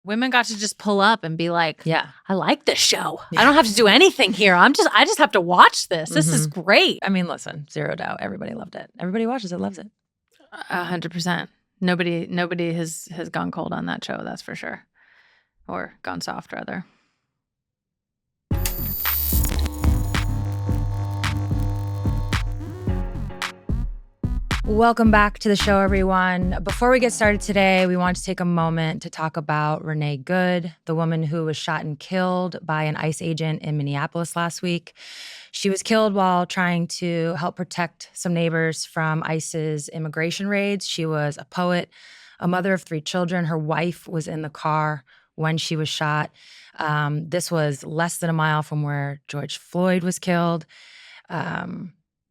Women got to just pull up and be like, Yeah. I like this show. I don't have to do anything here. I just have to watch this. This is great. I mean, listen, zero doubt. Everybody loved it. Everybody watches it, loves it. 100%. Nobody has gone cold on that show, that's for sure. Or gone soft, rather. Welcome back to the show, everyone. Before we get started today, we want to take a moment to talk about Renee Good, the woman who was shot and killed by an ICE agent in Minneapolis last week. She was killed while trying to help protect some neighbors from ICE's immigration raids. She was a poet, a mother of 3 children. Her wife was in the car when she was shot. This was less than a mile from where George Floyd was killed.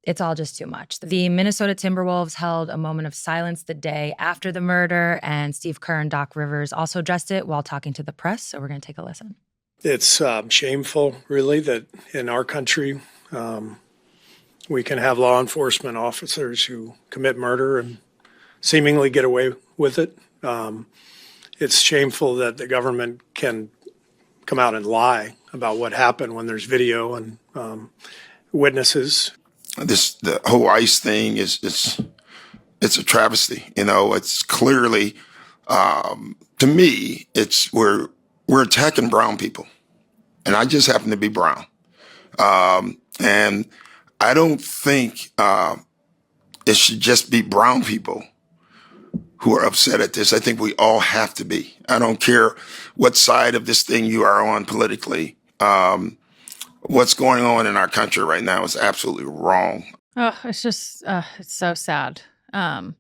It's all just too much. The Minnesota Timberwolves held a moment of silence the day after the murder, and Steve Kerr and Doc Rivers also addressed it while talking to the press. So we're going to take a listen. It's shameful, really, that in our country we can have law enforcement officers who commit murder and seemingly get away with it. It's shameful that the government can come out and lie about what happened when there's video and witnesses. The whole ICE thing it's a travesty. You know, it's clearly, to me, we're attacking brown people, and I just happen to be brown, and I don't think it should just be brown people who are upset at this. I think we all have to be. I don't care what side of this thing you are on politically. What's going on in our country right now is absolutely wrong. Oh, it's just, it's so sad. I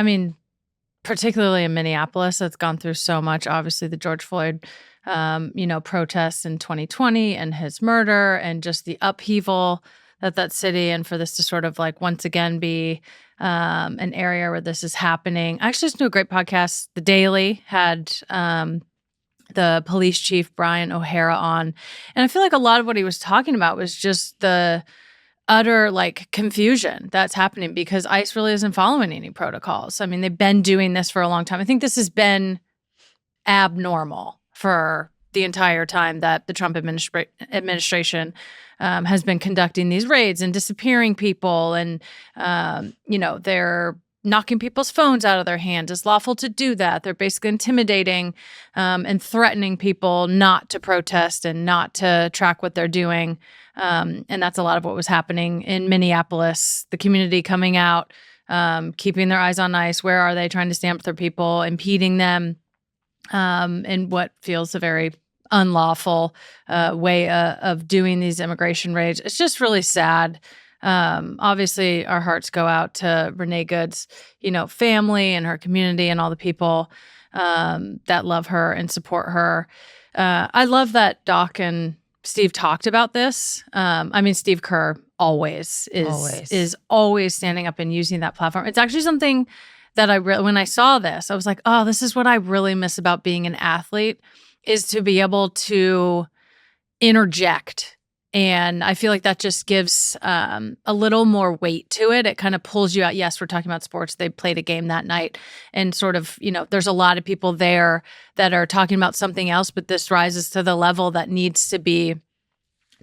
mean, particularly in Minneapolis, it's gone through so much. Obviously, the George Floyd, protests in 2020 and his murder and just the upheaval that city, and for this to sort of like once again be an area where this is happening. I actually listened to a great podcast. The Daily had the police chief, Brian O'Hara, on. And I feel like a lot of what he was talking about was just the utter like confusion that's happening because ICE really isn't following any protocols. I mean, they've been doing this for a long time. I think this has been abnormal for the entire time that the Trump administration has been conducting these raids and disappearing people. And, they're knocking people's phones out of their hands. It's lawful to do that. They're basically intimidating and threatening people not to protest and not to track what they're doing. And that's a lot of what was happening in Minneapolis. The community coming out, keeping their eyes on ICE. Where are they? Trying to stamp their people, impeding them in what feels a very unlawful way of doing these immigration raids. It's just really sad. Obviously, our hearts go out to Renee Good's, family and her community and all the people that love her and support her. I love that Doc and Steve talked about this. Steve Kerr always is standing up and using that platform. It's actually something that when I saw this, I was like, oh, this is what I really miss about being an athlete, is to be able to interject. And I feel like that just gives a little more weight to it. It kind of pulls you out. Yes, we're talking about sports. They played a game that night. And sort of, there's a lot of people there that are talking about something else, but this rises to the level that needs to be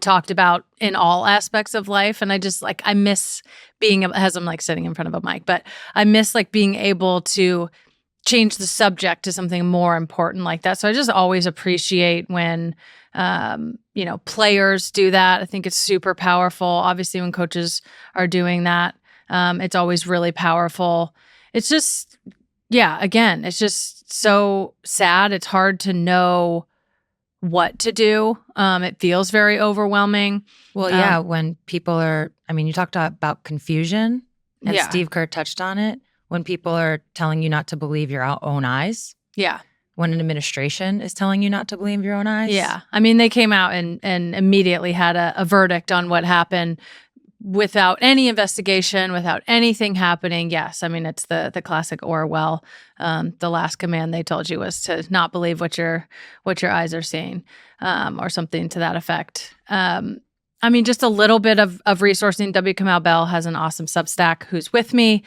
talked about in all aspects of life. And I just I miss being, as I'm sitting in front of a mic, but I miss being able to change the subject to something more important like that. So I just always appreciate when players do that. I think it's super powerful. Obviously, when coaches are doing that, it's always really powerful. It's just, again, it's just so sad. It's hard to know what to do. It feels very overwhelming. Well, when people are, you talked about confusion, and Yeah. Steve Kerr touched on it. When people are telling you not to believe your own eyes. Yeah. When an administration is telling you not to believe your own eyes. Yeah. They came out and immediately had a verdict on what happened without any investigation, without anything happening. Yes. It's the classic Orwell. The last command they told you was to not believe what your eyes are seeing, or something to that effect. Just a little bit of resourcing. W. Kamau Bell has an awesome Substack who's with me.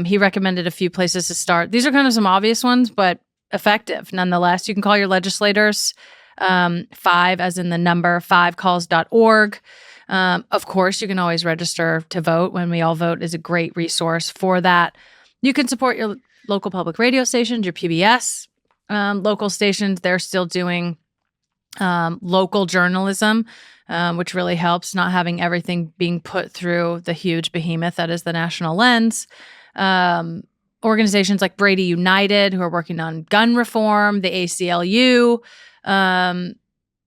He recommended a few places to start. These are kind of some obvious ones, but effective. Nonetheless, you can call your legislators, 5 as in the number, 5calls.org. Of course, you can always register to vote. When We All Vote is a great resource for that. You can support your local public radio stations, your PBS local stations. They're still doing local journalism, which really helps, not having everything being put through the huge behemoth that is the national lens. Organizations like Brady United, who are working on gun reform, the ACLU.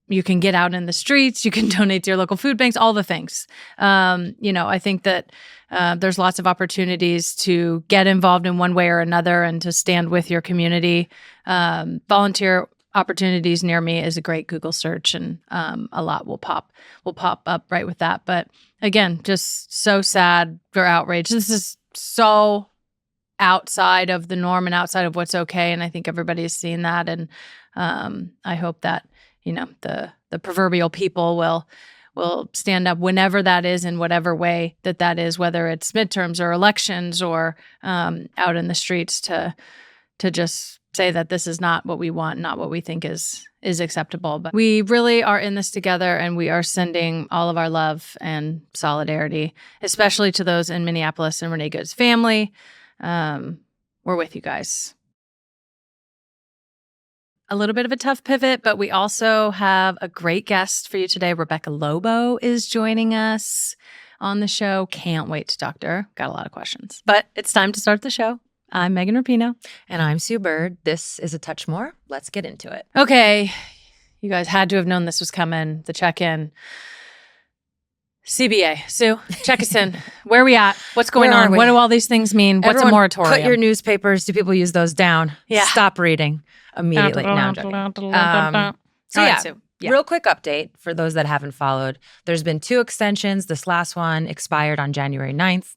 You can get out in the streets. You can donate to your local food banks, all the things. I think that there's lots of opportunities to get involved in one way or another and to stand with your community. Volunteer opportunities near me is a great Google search, and a lot will pop up right with that. But again, just so sad or outraged. This is so outside of the norm and outside of what's okay, and I think everybody has seen that. And I hope that the proverbial people will stand up whenever that is, in whatever way that is, whether it's midterms or elections or out in the streets, to just say that this is not what we want, not what we think is acceptable. But we really are in this together, and we are sending all of our love and solidarity, especially to those in Minneapolis and Renee Good's family. We're with you guys. A little bit of a tough pivot, but we also have a great guest for you today. Rebecca Lobo is joining us on the show. Can't wait to talk to her. Got a lot of questions, but it's time to start the show. I'm Megan Rapinoe. And I'm Sue Bird. This is A Touch More. Let's get into it. Okay. You guys had to have known this was coming, the check-in. CBA. Sue, check us in. Where are we at? What's going on? What do all these things mean? What's a moratorium? Put your newspapers. Do people use those down? Yeah. Stop reading immediately. No, I'm joking. Sue. Yeah. Real quick update for those that haven't followed. There's been 2 extensions. This last one expired on January 9th.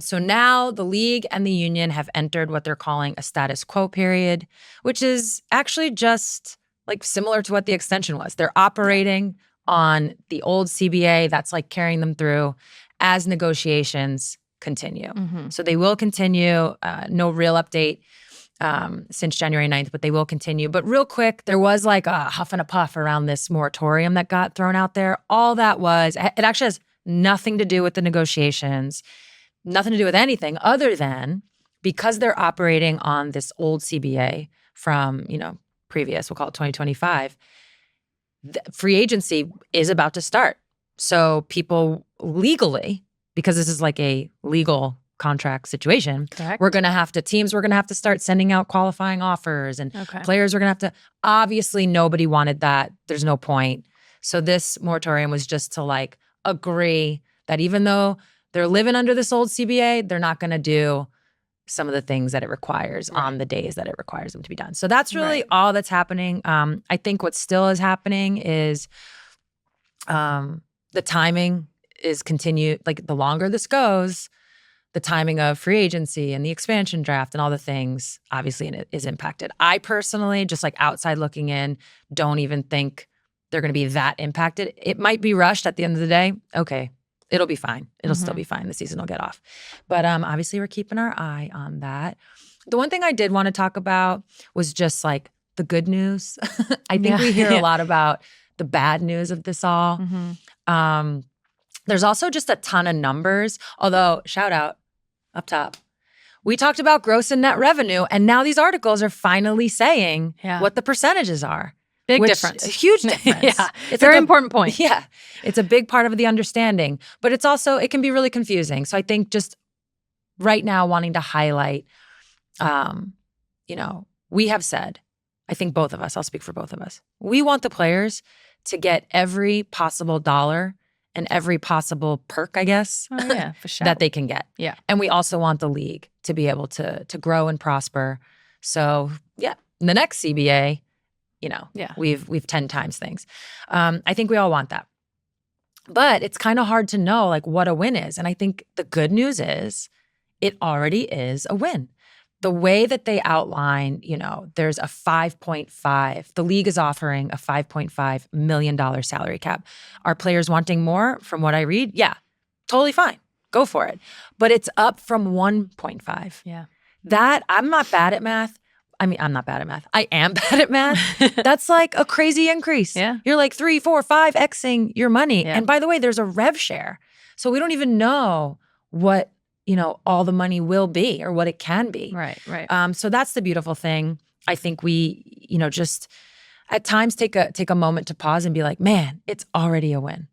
So now the league and the union have entered what they're calling a status quo period, which is actually just like similar to what the extension was. They're operating on the old CBA that's like carrying them through as negotiations continue. Mm-hmm. So they will continue. No real update since January 9th, but they will continue. But real quick, there was like a huff and a puff around this moratorium that got thrown out there. All that was, it actually has nothing to do with the negotiations, nothing to do with anything other than because they're operating on this old CBA from, previous, we'll call it 2025, free agency is about to start. So people legally, because this is like a legal contract situation, correct, teams were going to have to start sending out qualifying offers, and players were going to have to, obviously nobody wanted that. There's no point. So this moratorium was just to like agree that even though they're living under this old CBA, they're not going to do some of the things that it requires on the days that it requires them to be done. So that's really all that's happening. I think what still is happening is the timing is continued. Like the longer this goes, the timing of free agency and the expansion draft and all the things obviously is impacted. I personally, just like outside looking in, don't even think they're going to be that impacted. It might be rushed at the end of the day. Okay. It'll be fine. It'll still be fine. The season will get off. But obviously, we're keeping our eye on that. The one thing I did want to talk about was just like the good news. I think we hear a lot about the bad news of this all. Mm-hmm. There's also just a ton of numbers. Although, shout out up top, we talked about gross and net revenue, and now these articles are finally saying what the percentages are. Big difference. A huge difference. It's a very important point. Yeah. It's a big part of the understanding. But it's also, it can be really confusing. So I think just right now wanting to highlight, we have said, I think both of us, I'll speak for both of us, we want the players to get every possible dollar and every possible perk, I guess, for sure, that they can get. Yeah. And we also want the league to be able to grow and prosper. So in the next CBA, we've 10 times things. I think we all want that. But it's kind of hard to know like what a win is. And I think the good news is it already is a win. The way that they outline, there's a 5.5, the league is offering a $5.5 million salary cap. Are players wanting more from what I read? Yeah, totally fine. Go for it. But it's up from 1.5. Yeah. That, I'm not bad at math. I mean, I'm not bad at math. I am bad at math. That's like a crazy increase. Yeah. You're like 3, 4, 5xing your money. Yeah. And by the way, there's a rev share. So we don't even know what, all the money will be or what it can be. Right. So that's the beautiful thing. I think we, just at times take a moment to pause and be like, man, it's already a win.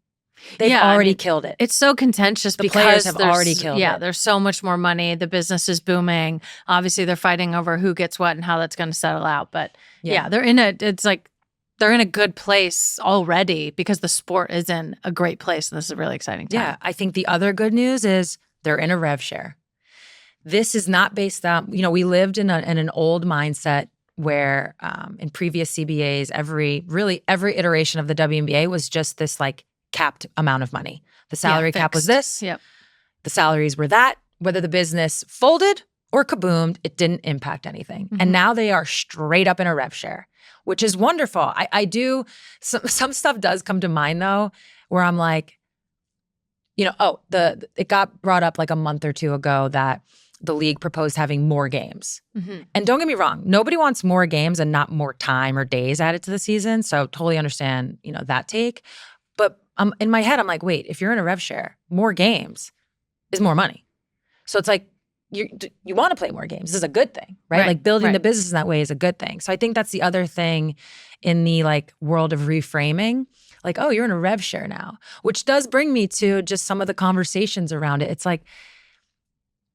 They've already killed it. It's so contentious The because players have already killed it. Yeah, there's so much more money. The business is booming. Obviously, they're fighting over who gets what and how that's going to settle out. But yeah, they're in a good place already because the sport is in a great place. And this is a really exciting time. Yeah, I think the other good news is they're in a rev share. This is not based on, we lived in an old mindset where in previous CBAs, every iteration of the WNBA was just this like capped amount of money. The salary cap was this. Yep. The salaries were that. Whether the business folded or kaboomed, it didn't impact anything. Mm-hmm. And now they are straight up in a rev share, which is wonderful. I do, some stuff does come to mind though, where I'm like, it got brought up like a month or two ago that the league proposed having more games. Mm-hmm. And don't get me wrong, nobody wants more games and not more time or days added to the season. So totally understand, that take. But in my head, I'm like, wait, if you're in a rev share, more games is more money. So it's like, you want to play more games. This is a good thing, right? Like building the business in that way is a good thing. So I think that's the other thing in the like world of reframing. Like, oh, you're in a rev share now, which does bring me to just some of the conversations around it. It's like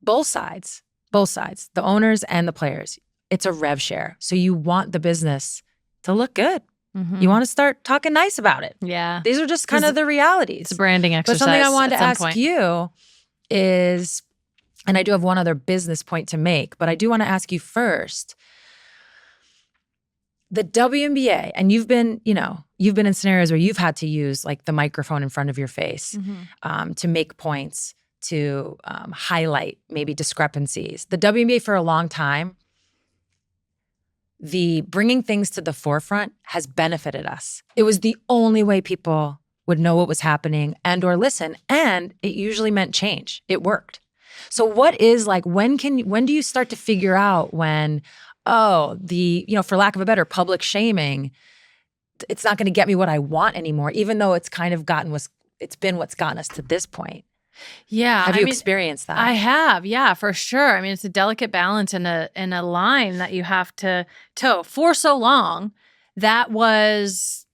both sides, the owners and the players, it's a rev share. So you want the business to look good. Mm-hmm. You want to start talking nice about it. Yeah. These are just kind of the realities. It's a branding exercise. But something I wanted to ask point. you is, and I do have one other business point to make, but I do want to ask you first, the WNBA, and you've been in scenarios where you've had to use like the microphone in front of your face to make points, to highlight maybe discrepancies. The WNBA for a long time, the bringing things to the forefront has benefited us. It was the only way people would know what was happening and or listen, and it usually meant change. It worked. So what is like, when do you start to figure out when, for lack of a better, public shaming, it's not going to get me what I want anymore, even though it's kind of it's been what's gotten us to this point. Yeah. Have you experienced that? I have. Yeah, for sure. I mean, it's a delicate balance in a line that you have to toe. For so long, that was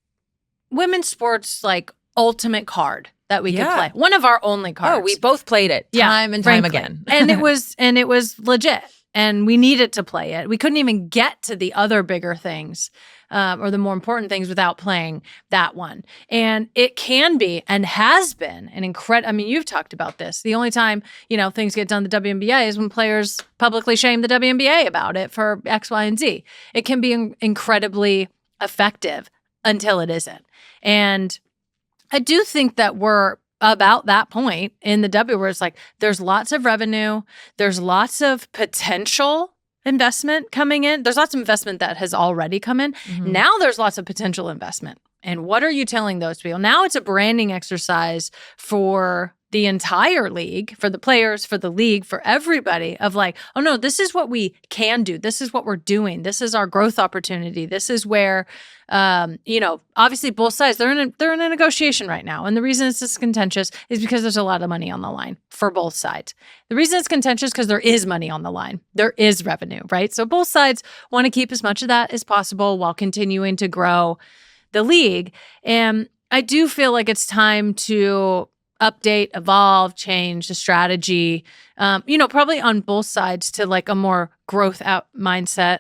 women's sports like ultimate card that we could play. One of our only cards. Oh, we both played it time and time again. and it was legit. And we needed to play it. We couldn't even get to the other bigger things or the more important things without playing that one. And it can be and has been an incredible. I mean, you've talked about this. The only time, things get done in the WNBA is when players publicly shame the WNBA about it for X, Y, and Z. It can be incredibly effective until it isn't. And I do think that we're about that point in the W where it's like there's lots of revenue, there's lots of potential investment coming in. There's lots of investment that has already come in. Mm-hmm. Now there's lots of potential investment. And what are you telling those people? Now it's a branding exercise for the entire league, for the players, for the league, for everybody of like, oh no, this is what we can do. This is what we're doing. This is our growth opportunity. This is where, obviously both sides, they're in a negotiation right now. And the reason it's just contentious is because there's a lot of money on the line for both sides. The reason it's contentious is because there is money on the line. There is revenue, right? So both sides want to keep as much of that as possible while continuing to grow the league. And I do feel like it's time to update, evolve, change the strategy, probably on both sides to like a more growth out mindset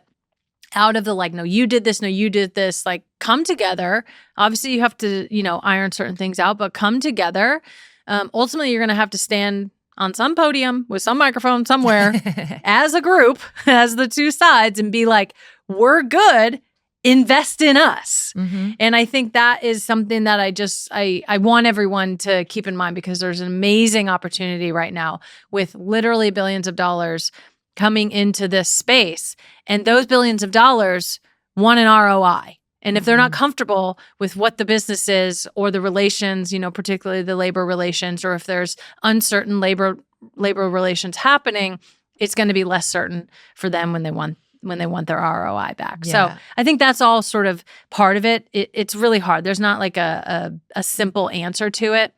out of the like, no, you did this, like come together. Obviously you have to, iron certain things out, but come together. Ultimately you're going to have to stand on some podium with some microphone somewhere as a group, as the two sides and be like, we're good. Invest in us. Mm-hmm. And I think that is something that I want everyone to keep in mind because there's an amazing opportunity right now with literally billions of dollars coming into this space. And those billions of dollars want an ROI. And if they're not comfortable with what the business is or the relations, particularly the labor relations, or if there's uncertain labor relations happening, it's going to be less certain for them when they want want their ROI back. Yeah. So I think that's all sort of part of it. It's really hard. There's not like a simple answer to it.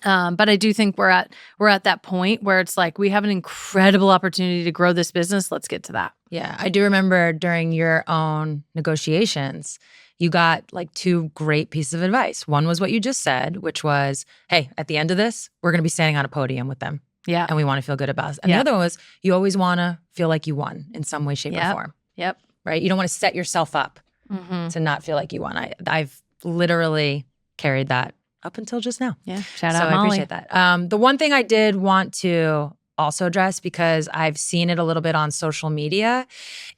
But I do think we're at that point where it's like we have an incredible opportunity to grow this business. Let's get to that. Yeah, I do remember during your own negotiations, you got like 2 great pieces of advice. One was what you just said, which was, hey, at the end of this, we're going to be standing on a podium with them. Yeah. And we want to feel good about it. And the other one was you always want to feel like you won in some way, shape, or form. Yep. Right? You don't want to set yourself up to not feel like you won. I've literally carried that up until just now. Yeah. Shout So out I Molly. appreciate that. The one thing I did want to also address, because I've seen it a little bit on social media,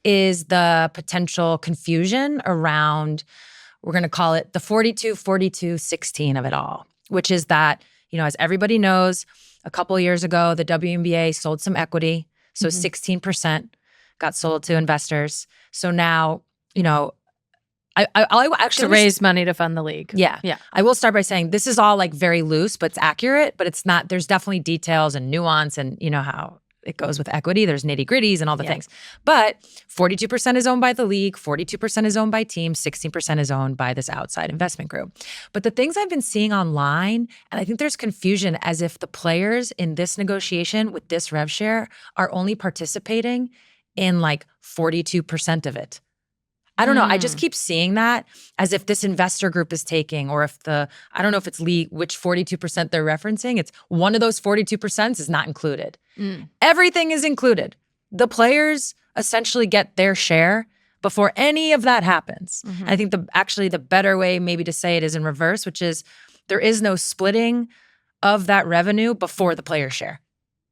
is the potential confusion around, we're going to call it the 42-42-16 of it all, which is that, as everybody knows, a couple of years ago, the WNBA sold some equity. So 16% got sold to investors. So now, I actually To raise money to fund the league. Yeah. Yeah. I will start by saying this is all like very loose, but it's accurate, but it's not, there's definitely details and nuance, and you know how it goes with equity. There's nitty gritties and all the things. But 42% is owned by the league, 42% is owned by teams, 16% is owned by this outside investment group. But the things I've been seeing online, and I think there's confusion as if the players in this negotiation with this rev share are only participating in like 42% of it. I don't know. I just keep seeing that as if this investor group is taking, or if I don't know if it's league, which 42% they're referencing. It's one of those 42% is not included. Everything is included. The players essentially get their share before any of that happens. I think the better way maybe to say it is in reverse, which is there is no splitting of that revenue before the player share.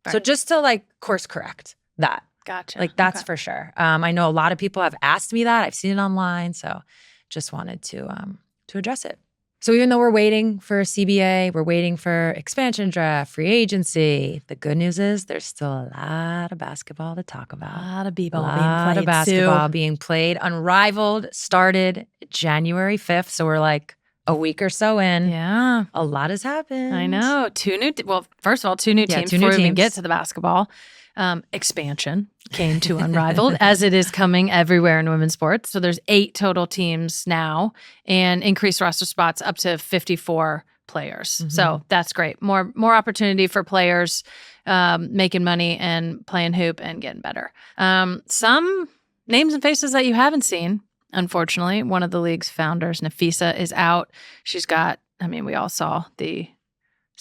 Right. So just to like course correct that. Gotcha. Like that's for sure. I know a lot of people have asked me that. I've seen it online, so just wanted to address it. So even though we're waiting for CBA, we're waiting for expansion draft, free agency. The good news is there's still a lot of basketball to talk about. A lot of b-ball A being lot played of basketball too. being played. Unrivaled started January 5th, so we're like a week or so in. Yeah. A lot has happened. I know. First of all, 2 new teams 2 new before we even teams. get to the basketball. Expansion came to Unrivaled, as it is coming everywhere in women's sports. So there's 8 total teams now, and increased roster spots up to 54 players. So that's great. More opportunity for players making money and playing hoop and getting better. Some names and faces that you haven't seen, unfortunately. One of the league's founders, Nafisa, is out. She's got, we all saw the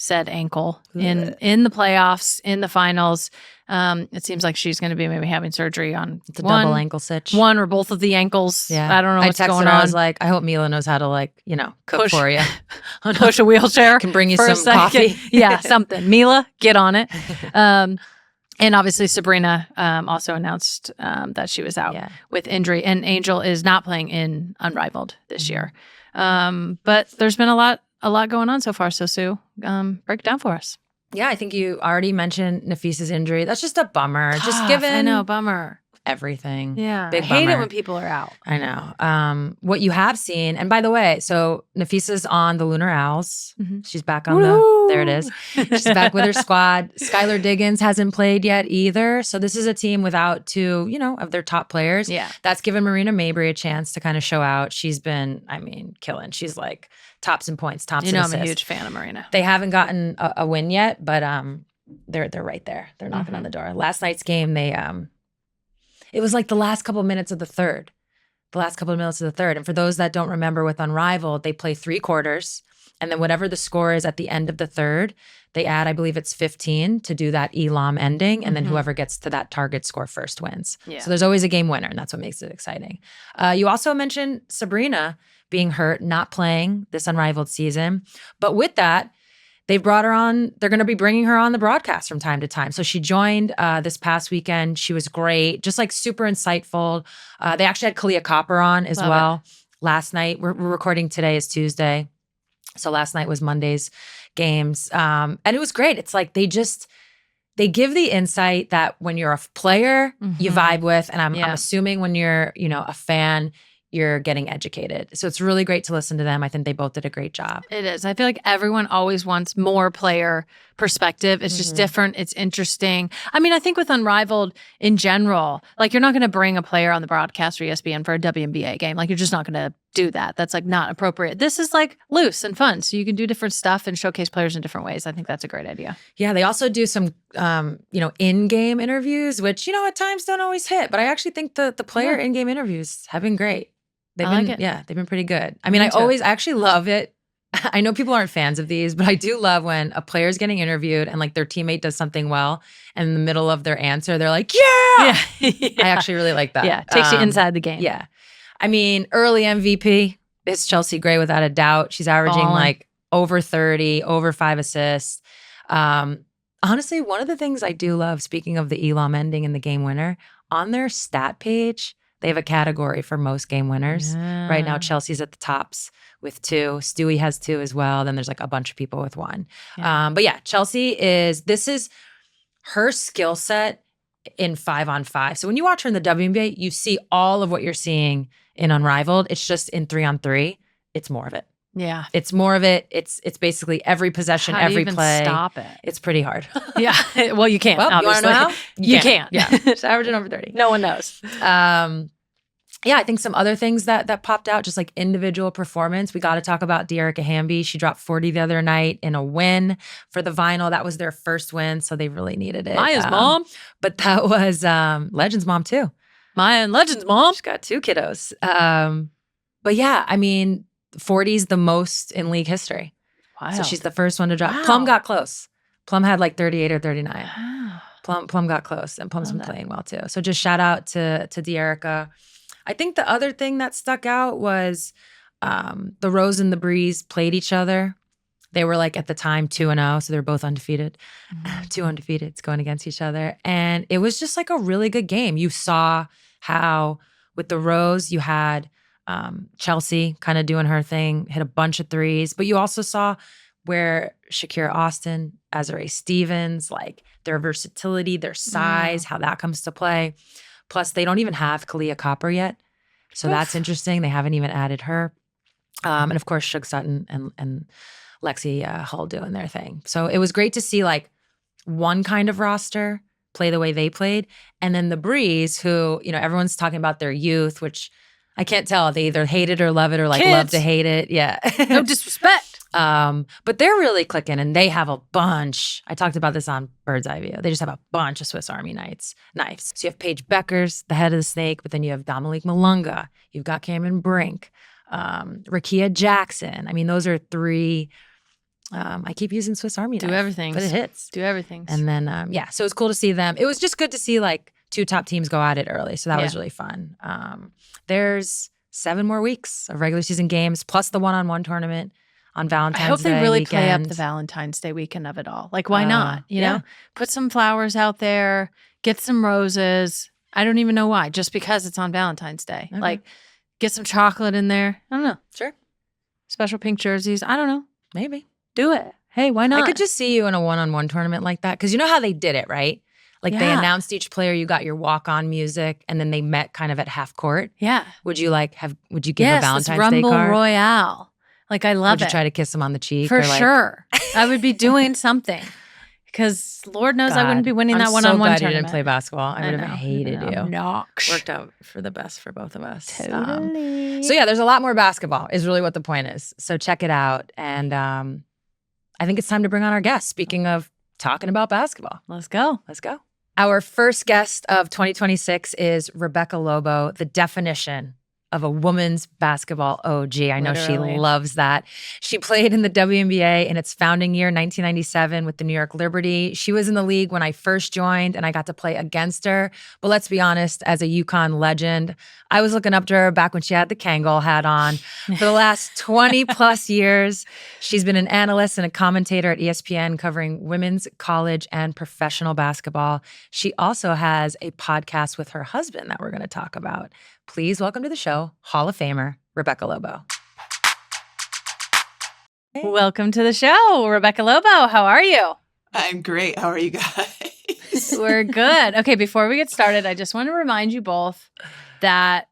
said ankle in the playoffs, in the finals. It seems like she's going to be maybe having surgery on It's a double ankle stitch. one or both of the ankles. Yeah. I don't know what's texted going her, on. I was like, I hope Mila knows how to cook Push- for you. Push a wheelchair. Can bring you for a some second. coffee. Yeah, something. Mila, get on it. And obviously Sabrina also announced that she was out with injury, and Angel is not playing in Unrivaled this year. But there's been a lot going on so far. So Sue, break it down for us. Yeah, I think you already mentioned Nafisa's injury. That's just a bummer. Just given I know, bummer. everything. Yeah. Big I hate bummer. it when people are out. I know. What you have seen, and by the way, so Nafisa's on the Lunar Owls. She's back on there it is. She's back with her squad. Skylar Diggins hasn't played yet either. So this is a team without 2, of their top players. Yeah. That's given Marina Mabry a chance to kind of show out. She's been, killing. She's like tops in points, tops in assists. I'm a huge fan of Marina. They haven't gotten a win yet, but they're right there. They're knocking on the door. Last night's game, they it was like the last couple of minutes of the third. And for those that don't remember, with Unrivaled, they play 3 quarters, and then whatever the score is at the end of the third, they add, I believe it's 15 to do that elam ending, and then whoever gets to that target score first wins. Yeah. So there's always a game winner, and that's what makes it exciting. You also mentioned Sabrina being hurt, not playing this Unrivaled season. But with that, they brought her on. They're going to be bringing her on the broadcast from time to time. So she joined this past weekend. She was great, just like super insightful. They actually had Kalia Copper on as well last night. We're recording today is Tuesday. So last night was Monday's games. And it was great. It's like they give the insight that when you're a player, you vibe with. And I'm assuming when you're, a fan, you're getting educated. So it's really great to listen to them. I think they both did a great job. It is. I feel like everyone always wants more player perspective. It's just different. It's interesting. I mean, I think with Unrivaled in general, like you're not going to bring a player on the broadcast or ESPN for a WNBA game. Like you're just not going to do that. That's like not appropriate. This is like loose and fun. So you can do different stuff and showcase players in different ways. I think that's a great idea. Yeah, they also do some, in-game interviews, which, at times don't always hit. But I actually think the player in-game interviews have been great. They've been pretty good. I mean, I actually love it. I know people aren't fans of these, but I do love when a player's getting interviewed and like their teammate does something well, and in the middle of their answer, they're like, yeah. I actually really like that. Yeah, takes you inside the game. Yeah. I mean, early MVP, it's Chelsea Gray without a doubt. She's averaging like over 30, over 5 assists. Honestly, one of the things I do love, speaking of the Elam ending and the game winner, on their stat page, they have a category for most game winners. Yeah. Right now, Chelsea's at the tops with 2. Stewie has 2 as well. Then there's like a bunch of people with 1. Yeah. But yeah, this is her skill set in 5-on-5. So when you watch her in the WNBA, you see all of what you're seeing in Unrivaled. It's just in 3-on-3. It's more of it. Yeah. It's more of it. It's basically every possession, How do you every even play. stop it? It's pretty hard. Yeah. Well, you can't. Well, you want to know how? You can't. Yeah. She's averaging over 30. No one knows. Yeah, I think some other things that popped out, just like individual performance. We got to talk about De'Arica Hamby. She dropped 40 the other night in a win for the Vinyl. That was their first win, so they really needed it. Maya's mom. But that was Legend's mom too. Maya and Legend's mom. She's got 2 kiddos. But yeah, I mean, 40's the most in league history. Wow. So she's the first one to drop. Wow. Plum got close. Plum had like 38 or 39. Wow. Plum got close, and Plum's been playing well too. So just shout out to De'Arica. I think the other thing that stuck out was the Rose and the Breeze played each other. They were like at the time 2-0, so they're both undefeated. 2 undefeateds going against each other. And it was just like a really good game. You saw how with the Rose, you had Chelsea kind of doing her thing, hit a bunch of threes, but you also saw where Shakira Austin, Azare Stevens, like their versatility, their size, how that comes to play. Plus, they don't even have Kalia Copper yet. So that's interesting. They haven't even added her. And of course, Shug Sutton and Lexi Hull doing their thing. So it was great to see like one kind of roster play the way they played. And then the Breeze, who, everyone's talking about their youth, which I can't tell. They either hate it or love it or like love to hate it. Yeah. No disrespect. But they're really clicking, and they have a bunch. I talked about this on Bird's Eye View. They just have a bunch of Swiss Army knives. So you have Paige Beckers, the head of the snake, but then you have Dominique Malunga. You've got Cameron Brink, Rakia Jackson. I mean, those are 3. I keep using Swiss Army knife. Do everything. But it hits. Do everything. And then, so it was cool to see them. It was just good to see like 2 top teams go at it early. So that was really fun. There's 7 more weeks of regular season games, plus the one-on-one tournament on Valentine's Day. I hope they really weekend. play up the Valentine's Day weekend of it all. Like, why not? You know, put some flowers out there, get some roses. I don't even know why, just because it's on Valentine's Day. Okay. Like, get some chocolate in there. I don't know. Sure. Special pink jerseys. I don't know. Maybe. Do it. Hey, why not? I could just see you in a one-on-one tournament like that. Because you know how they did it, right? Like they announced each player, you got your walk-on music, and then they met kind of at half court. Yeah. Would you give a Valentine's Day Rumble card? Royale. Like, I love Would you try to kiss him on the cheek? For or like, sure. I would be doing something. Because Lord knows I wouldn't be winning that one-on-one I'm so glad tournament. you didn't play basketball. I would have hated you. Nox. Worked out for the best for both of us. Totally. So yeah, there's a lot more basketball is really what the point is. So check it out. And I think it's time to bring on our guest. Speaking of talking about basketball. Let's go. Let's go. Our first guest of 2026 is Rebecca Lobo, the definition of a woman's basketball OG. I know Literally. she loves that. She played in the WNBA in its founding year, 1997, with the New York Liberty. She was in the league when I first joined, and I got to play against her. But let's be honest, as a UConn legend, I was looking up to her back when she had the Kangol hat on. For the last 20 plus years, she's been an analyst and a commentator at ESPN covering women's, college, and professional basketball. She also has a podcast with her husband that we're going to talk about. Please welcome to the show, Hall of Famer, Rebecca Lobo. Hey. Welcome to the show, Rebecca Lobo. How are you? I'm great. How are you guys? We're good. Okay, before we get started, I just want to remind you both that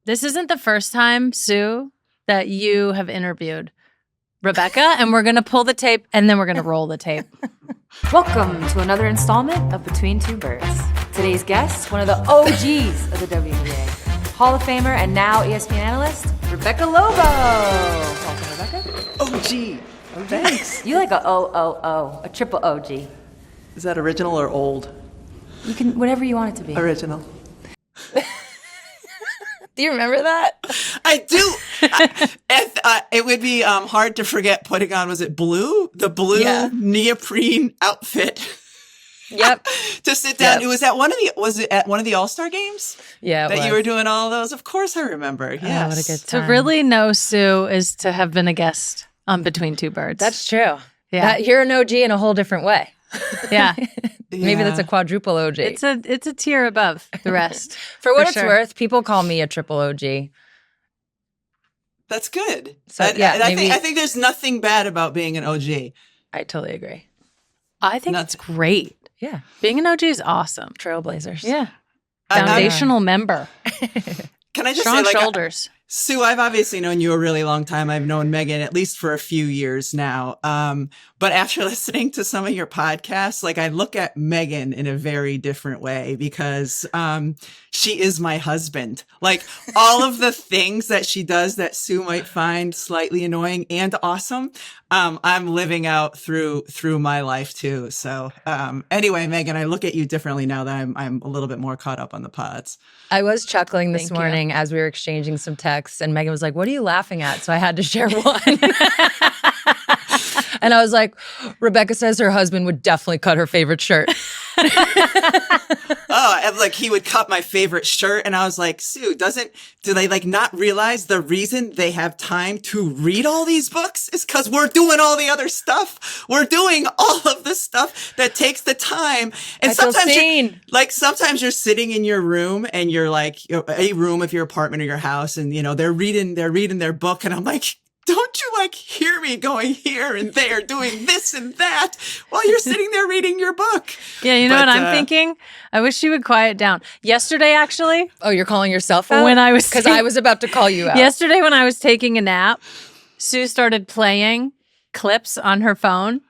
This isn't the first time, Sue, that you have interviewed Rebecca, and we're going to pull the tape, and then we're going to roll the tape. Welcome to another installment of Between Two Birds. Today's guest, one of the OGs of the WNBA, Hall of Famer and now ESPN analyst, Rebecca Lobo. Welcome, Rebecca. OG. Oh, thanks. You like a O, a triple OG. Is that original or old? You can, whatever you want it to be. Original. Do you remember that? I do. It would be hard to forget putting on, was it blue? The blue neoprene outfit. Yep. To sit down. Yep. Was it at one of the All-Star games? Yeah, That you were doing all those? Of course I remember. Yes. Oh, what a good To time. really know Sue is to have been a guest on Between Two Birds. That's true. Yeah. You're an OG in a whole different way. yeah. Maybe that's a quadruple OG. It's a tier above the rest. For what it's sure. worth, people call me a triple OG. That's good. So, yeah, maybe- I think there's nothing bad about being an OG. I totally agree. I think Nuts. it's great. Yeah. Being an OG is awesome. Trailblazers. Yeah. I'm- Foundational member. Can I just Strong say, shoulders. Sue, I've obviously known you a really long time. I've known Megan at least for a few years now. But after listening to some of your podcasts, I look at Megan in a very different way because she is my husband. All of the things that she does that Sue might find slightly annoying and awesome, I'm living out through my life too. So anyway, Megan, I look at you differently now that I'm a little bit more caught up on the pods. I was chuckling this Thank you. morning as we were exchanging some texts, and Megan was like, "What are you laughing at?" So I had to share one. And I was like, Rebecca says her husband would definitely cut her favorite shirt. He would cut my favorite shirt. And I was like, Sue, do they not realize the reason they have time to read all these books is because we're doing all the other stuff. We're doing all of the stuff that takes the time. And I feel sometimes seen. sometimes you're sitting in your room and you're a room of your apartment or your house and, they're reading their book. And I'm like, don't you hear me going here and there, doing this and that while you're sitting there reading your book? Yeah, you know what I'm thinking? I wish she would quiet down. Yesterday, actually, Oh, you're calling yourself out? When I was Because I was about to call you out. yesterday when I was taking a nap, Sue started playing clips on her phone,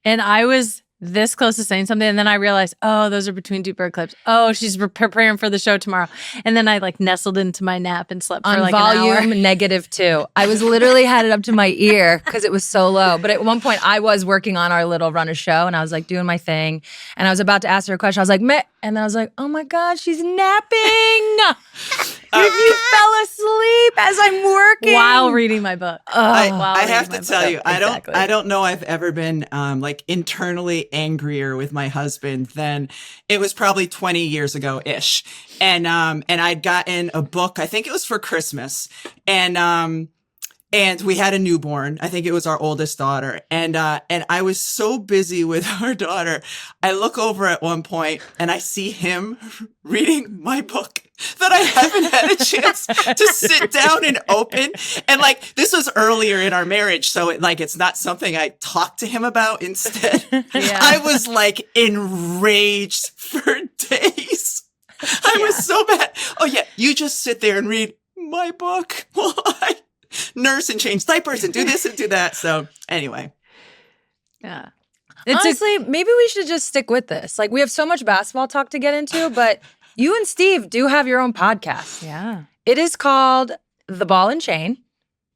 and I was this close to saying something, and then I realized, oh, those are Between Two Bird clips. Oh, she's preparing for the show tomorrow. And then I nestled into my nap and slept for On an hour. volume -2. I was literally had it up to my ear because it was so low. But at one point I was working on our little run of show and I was doing my thing. And I was about to ask her a question. I was like, meh. And then I was like, oh my God, she's napping. You fell asleep as I'm working. While reading my book. I have to tell you, Exactly. I don't know I've ever been internally angrier with my husband than it was probably 20 years ago ish. And I'd gotten a book, I think it was for Christmas. And we had a newborn. I think it was our oldest daughter. And I was so busy with our daughter. I look over at one point and I see him reading my book that I haven't had a chance to sit down and open. And this was earlier in our marriage. So it's not something I talked to him about instead. Yeah. I was enraged for days. I was so bad. Oh yeah. You just sit there and read my book while I nurse and change diapers and do this and do that. So anyway. Yeah. Honestly, maybe we should just stick with this. We have so much basketball talk to get into, but you and Steve do have your own podcast. Yeah. It is called The Ball and Chain.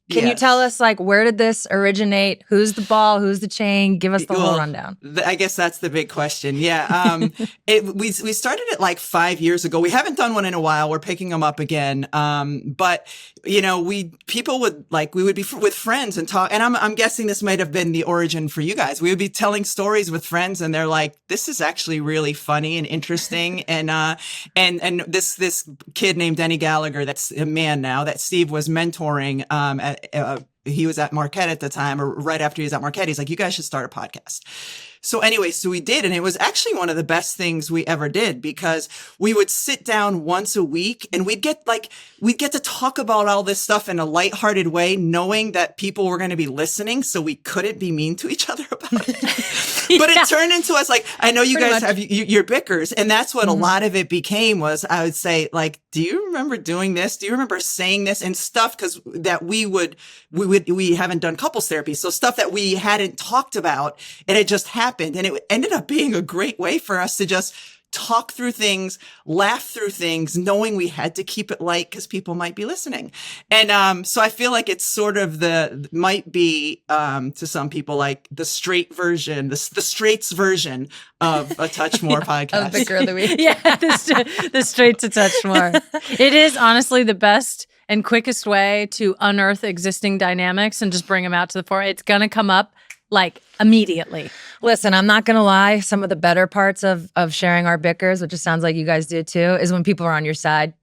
Can you Yes. tell us, where did this originate? Who's the ball? Who's the chain? Give us the whole Well, rundown. I guess that's the big question. Yeah. We started it 5 years ago. We haven't done one in a while. We're picking them up again. But people would we would be with friends and talk. And I'm guessing this might have been the origin for you guys. We would be telling stories with friends and they're like, this is actually really funny and interesting. And this kid named Denny Gallagher, that's a man now that Steve was mentoring, he was at Marquette at the time, or right after he was at Marquette. He's like, you guys should start a podcast. So anyway, so we did. And it was actually one of the best things we ever did because we would sit down once a week and we'd get to talk about all this stuff in a lighthearted way, knowing that people were going to be listening. So we couldn't be mean to each other about it. But it turned into us like, I know you Pretty guys much. have your bickers. And that's what a lot of it became was I would say like, do you remember doing this? Do you remember saying this and stuff? Cause that we haven't done couples therapy. So stuff that we hadn't talked about and it just happened. And it ended up being a great way for us to just talk through things, laugh through things, knowing we had to keep it light because people might be listening. And so I feel like it's sort of might be to some people like the straight version, the straights version of a Touch More podcast. Of Bicker of the Week. Yeah, the straight to touch more. It is honestly the best and quickest way to unearth existing dynamics and just bring them out to the fore. It's going to come up like immediately. Listen, I'm not going to lie. Some of the better parts of sharing our bickers, which it sounds like you guys do too, is when people are on your side.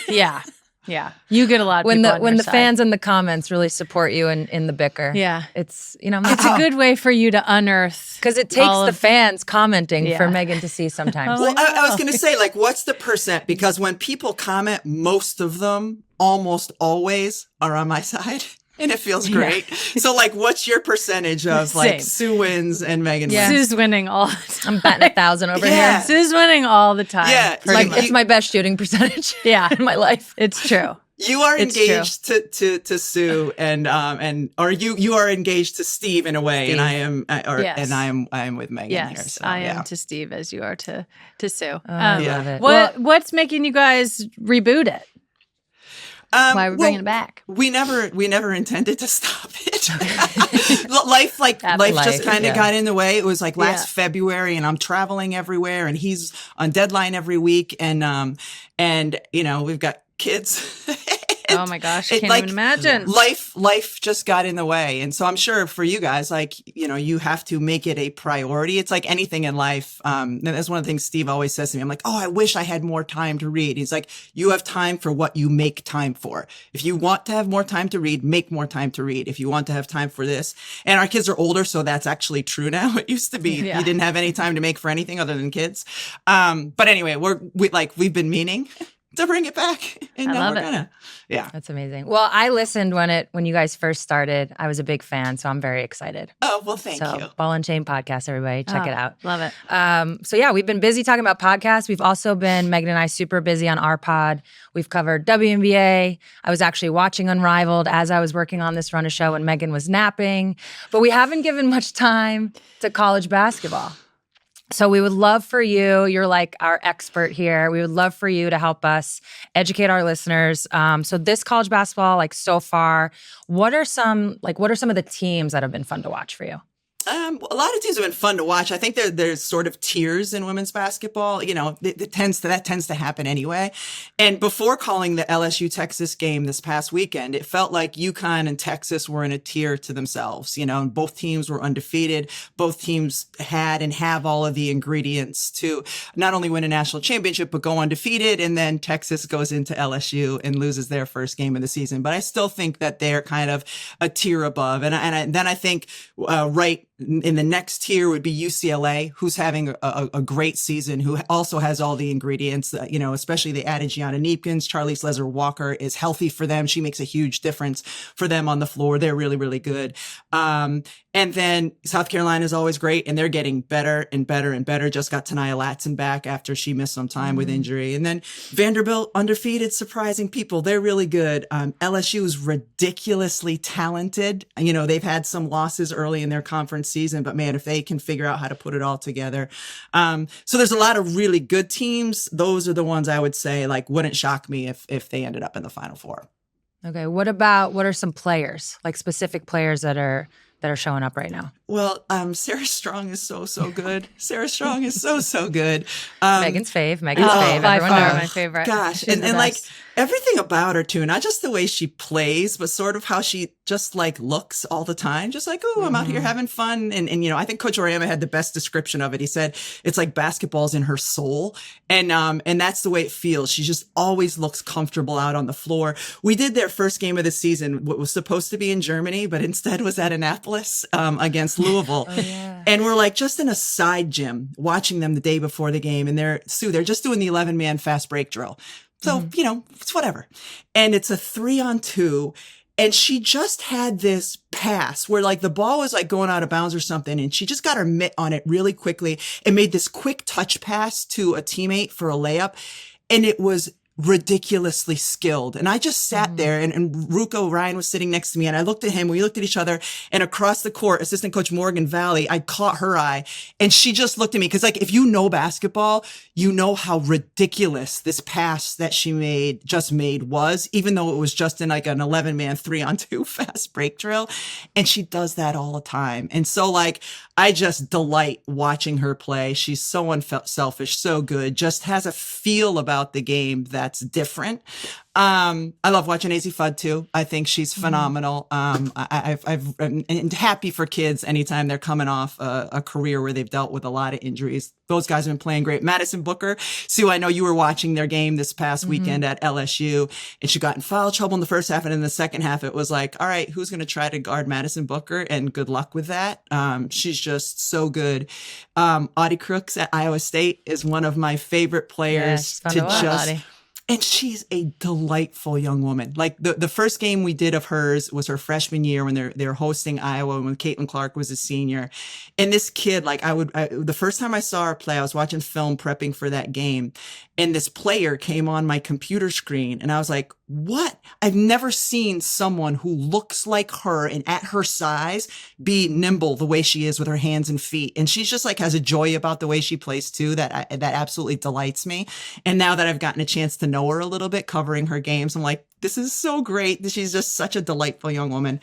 Yeah. Yeah. You get a lot of when people the on when your the side. fans in the comments really support you in the bicker. Yeah. It's, It's a good way for you to unearth. because it takes all the of- fans commenting Yeah. for Megan to see sometimes. Oh, Well, I was going to say, like, what's the percent? Because when people comment, most of them, almost always, are on my side. And it feels great. So, like, what's your percentage of, like, Same. Sue wins and Megan Yeah. wins? Sue's winning all the time. I'm batting 1,000 over Yeah. here. Sue's winning all the time. Yeah, pretty Like, much. it's my best shooting percentage Yeah. in my life. It's true. You are It's engaged to Sue or you are engaged to Steve in a way, Steve. and I am, Yes. and I am with Megan Yes, here. So, I am yeah. to Steve as you are to Sue. I Yeah. love it. What's making you guys reboot it? Why are we bringing it back? We never intended to stop it. life Life, just kind of yeah. got in the way. It was like last Yeah. February, and I'm traveling everywhere, and he's on deadline every week, and we've got kids. Oh my gosh, I It, can't like, even imagine. Life just got in the way. And so I'm sure for you guys, like, you have to make it a priority. It's like anything in life. And that's one of the things Steve always says to me. I'm like, oh, I wish I had more time to read. He's like, you have time for what you make time for. If you want to have more time to read, make more time to read. If you want to have time for this. And our kids are older, so that's actually true now. It used to be Yeah. you didn't have any time to make for anything other than kids. But anyway, we've been meaning to bring it back. And I now love we're it. gonna. Yeah. That's amazing. Well, I listened when you guys first started. I was a big fan, so I'm very excited. Oh, well, thank so, you. Ball and Chain podcast, everybody, check it out. Love it. So yeah, we've been busy talking about podcasts. We've also been, Megan and I, super busy on our pod. We've covered WNBA. I was actually watching Unrivaled as I was working on this run of show when Megan was napping. But we haven't given much time to college basketball. So we would love for you, you're like our expert here. We would love for you to help us educate our listeners. So this college basketball, like so far, what are some of the teams that have been fun to watch for you? A lot of teams have been fun to watch. I think there's sort of tiers in women's basketball. That tends to happen anyway. And before calling the LSU Texas game this past weekend, it felt like UConn and Texas were in a tier to themselves. And both teams were undefeated. Both teams had and have all of the ingredients to not only win a national championship but go undefeated. And then Texas goes into LSU and loses their first game of the season. But I still think that they're kind of a tier above. And then I think right in the next tier would be UCLA, who's having a great season, who also has all the ingredients, especially they added Gianna Neepkins. Charlize Lesser-Walker is healthy for them. She makes a huge difference for them on the floor. They're really, really good. And then South Carolina is always great, and they're getting better and better and better. Just got Tania Latson back after she missed some time with injury. And then Vanderbilt, undefeated, surprising people. They're really good. LSU is ridiculously talented. They've had some losses early in their conference season, but man, if they can figure out how to put it all together. So there's a lot of really good teams. Those are the ones I would say, like, wouldn't shock me if they ended up in the Final Four. Okay, what are some players, like specific players that are showing up right now? Well, Sarah Strong is so good. Sarah Strong is so good. Megan's fave. By Everyone far knows. my favorite. Gosh, She's and the like best. everything about her too, not just the way she plays, but sort of how she just like looks all the time. Just like, oh, I'm out here having fun. And I think Coach Oriama had the best description of it. He said it's like basketball's in her soul. And that's the way it feels. She just always looks comfortable out on the floor. We did their first game of the season, what was supposed to be in Germany, but instead was at Annapolis against Louisville. And we're like just in a side gym watching them the day before the game. And they're just doing the 11-man fast break drill. So, it's whatever. And it's a 3-on-2. And she just had this pass where like the ball was like going out of bounds or something. And she just got her mitt on it really quickly and made this quick touch pass to a teammate for a layup. And it was ridiculously skilled. And I just sat there and Ruko Ryan was sitting next to me and I looked at him. We looked at each other and across the court, assistant coach Morgan Valley, I caught her eye and she just looked at me. Cause like, if you know basketball, you know how ridiculous this pass that she just made was, even though it was just in like an 11-man 3-on-2 fast break drill. And she does that all the time. And so like, I just delight watching her play. She's so unselfish, so good, just has a feel about the game that's different. I love watching AZ Fudd too. I think she's phenomenal. I'm happy for kids anytime they're coming off a career where they've dealt with a lot of injuries. Those guys have been playing great. Madison Booker, Sue, I know you were watching their game this past weekend at LSU, and she got in foul trouble in the first half, and in the second half, it was like, all right, who's going to try to guard Madison Booker? And good luck with that. She's just so good. Audie Crooks at Iowa State is one of my favorite players to just. Audie. And she's a delightful young woman. Like the first game we did of hers was her freshman year when they're hosting Iowa when Caitlin Clark was a senior. And this kid, like the first time I saw her play, I was watching film prepping for that game. And this player came on my computer screen and I was like, what? I've never seen someone who looks like her and at her size be nimble the way she is with her hands and feet. And she's just like has a joy about the way she plays too that absolutely delights me. And now that I've gotten a chance to know her a little bit covering her games, I'm like, this is so great. She's just such a delightful young woman.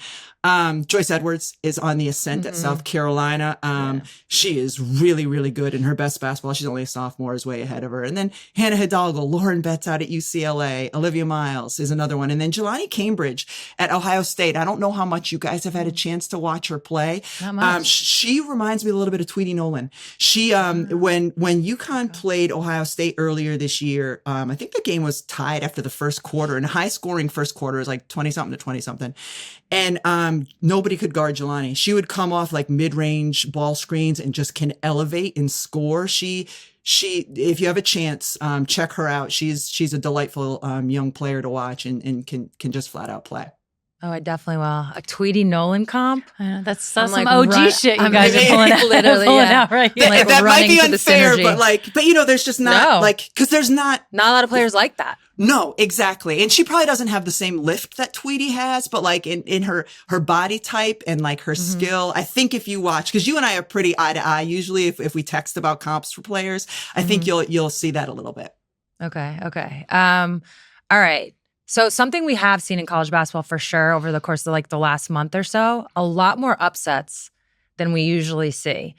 Joyce Edwards is on the ascent at South Carolina. She is really, really good in her best basketball. She's only a sophomore, is way ahead of her. And then Hannah Hidalgo, Lauren Betts out at UCLA, Olivia Miles is another one. And then Jelani Cambridge at Ohio State. I don't know how much you guys have had a chance to watch her play. Not much. She reminds me a little bit of Tweety Nolan. She, when UConn played Ohio State earlier this year, I think the game was tied after the first quarter, and high scoring first quarter is like 20-something to 20-something. And nobody could guard Jelani. She would come off like mid-range ball screens and just can elevate and score. She, if you have a chance, check her out. She's a delightful young player to watch and can just flat out play. Oh, I definitely will. A Tweety Nolan comp? I know, that's some like OG shit you guys are pulling out. Literally, out right here. Like that might be running to unfair, the but you know, there's just not because there's not a lot of players like that. No, exactly. And she probably doesn't have the same lift that Tweety has, but like in her body type and like her skill, I think if you watch, because you and I are pretty eye to eye usually if we text about comps for players, I think you'll see that a little bit. Okay. All right. So something we have seen in college basketball for sure over the course of like the last month or so, a lot more upsets than we usually see.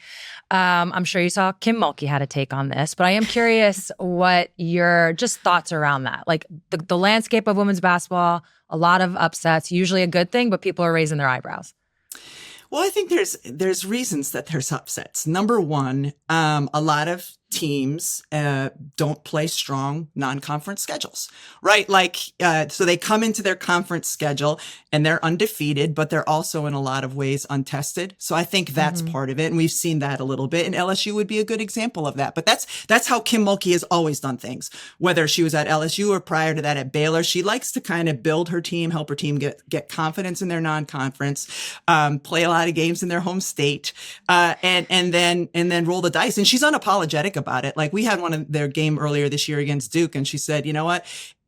I'm sure you saw Kim Mulkey had a take on this, but I am curious what your just thoughts around that. Like the landscape of women's basketball, a lot of upsets, usually a good thing, but people are raising their eyebrows. Well, I think there's reasons that there's upsets. Number one, a lot of teams don't play strong non-conference schedules, right? Like, so they come into their conference schedule and they're undefeated, but they're also in a lot of ways untested. So I think that's part of it. And we've seen that a little bit, and LSU would be a good example of that. But that's how Kim Mulkey has always done things, whether she was at LSU or prior to that at Baylor. She likes to kind of build her team, help her team get confidence in their non-conference, play a lot of games in their home state, and then roll the dice. And she's unapologetic about it. Like we had one of their game earlier this year against Duke, and she said, you know what?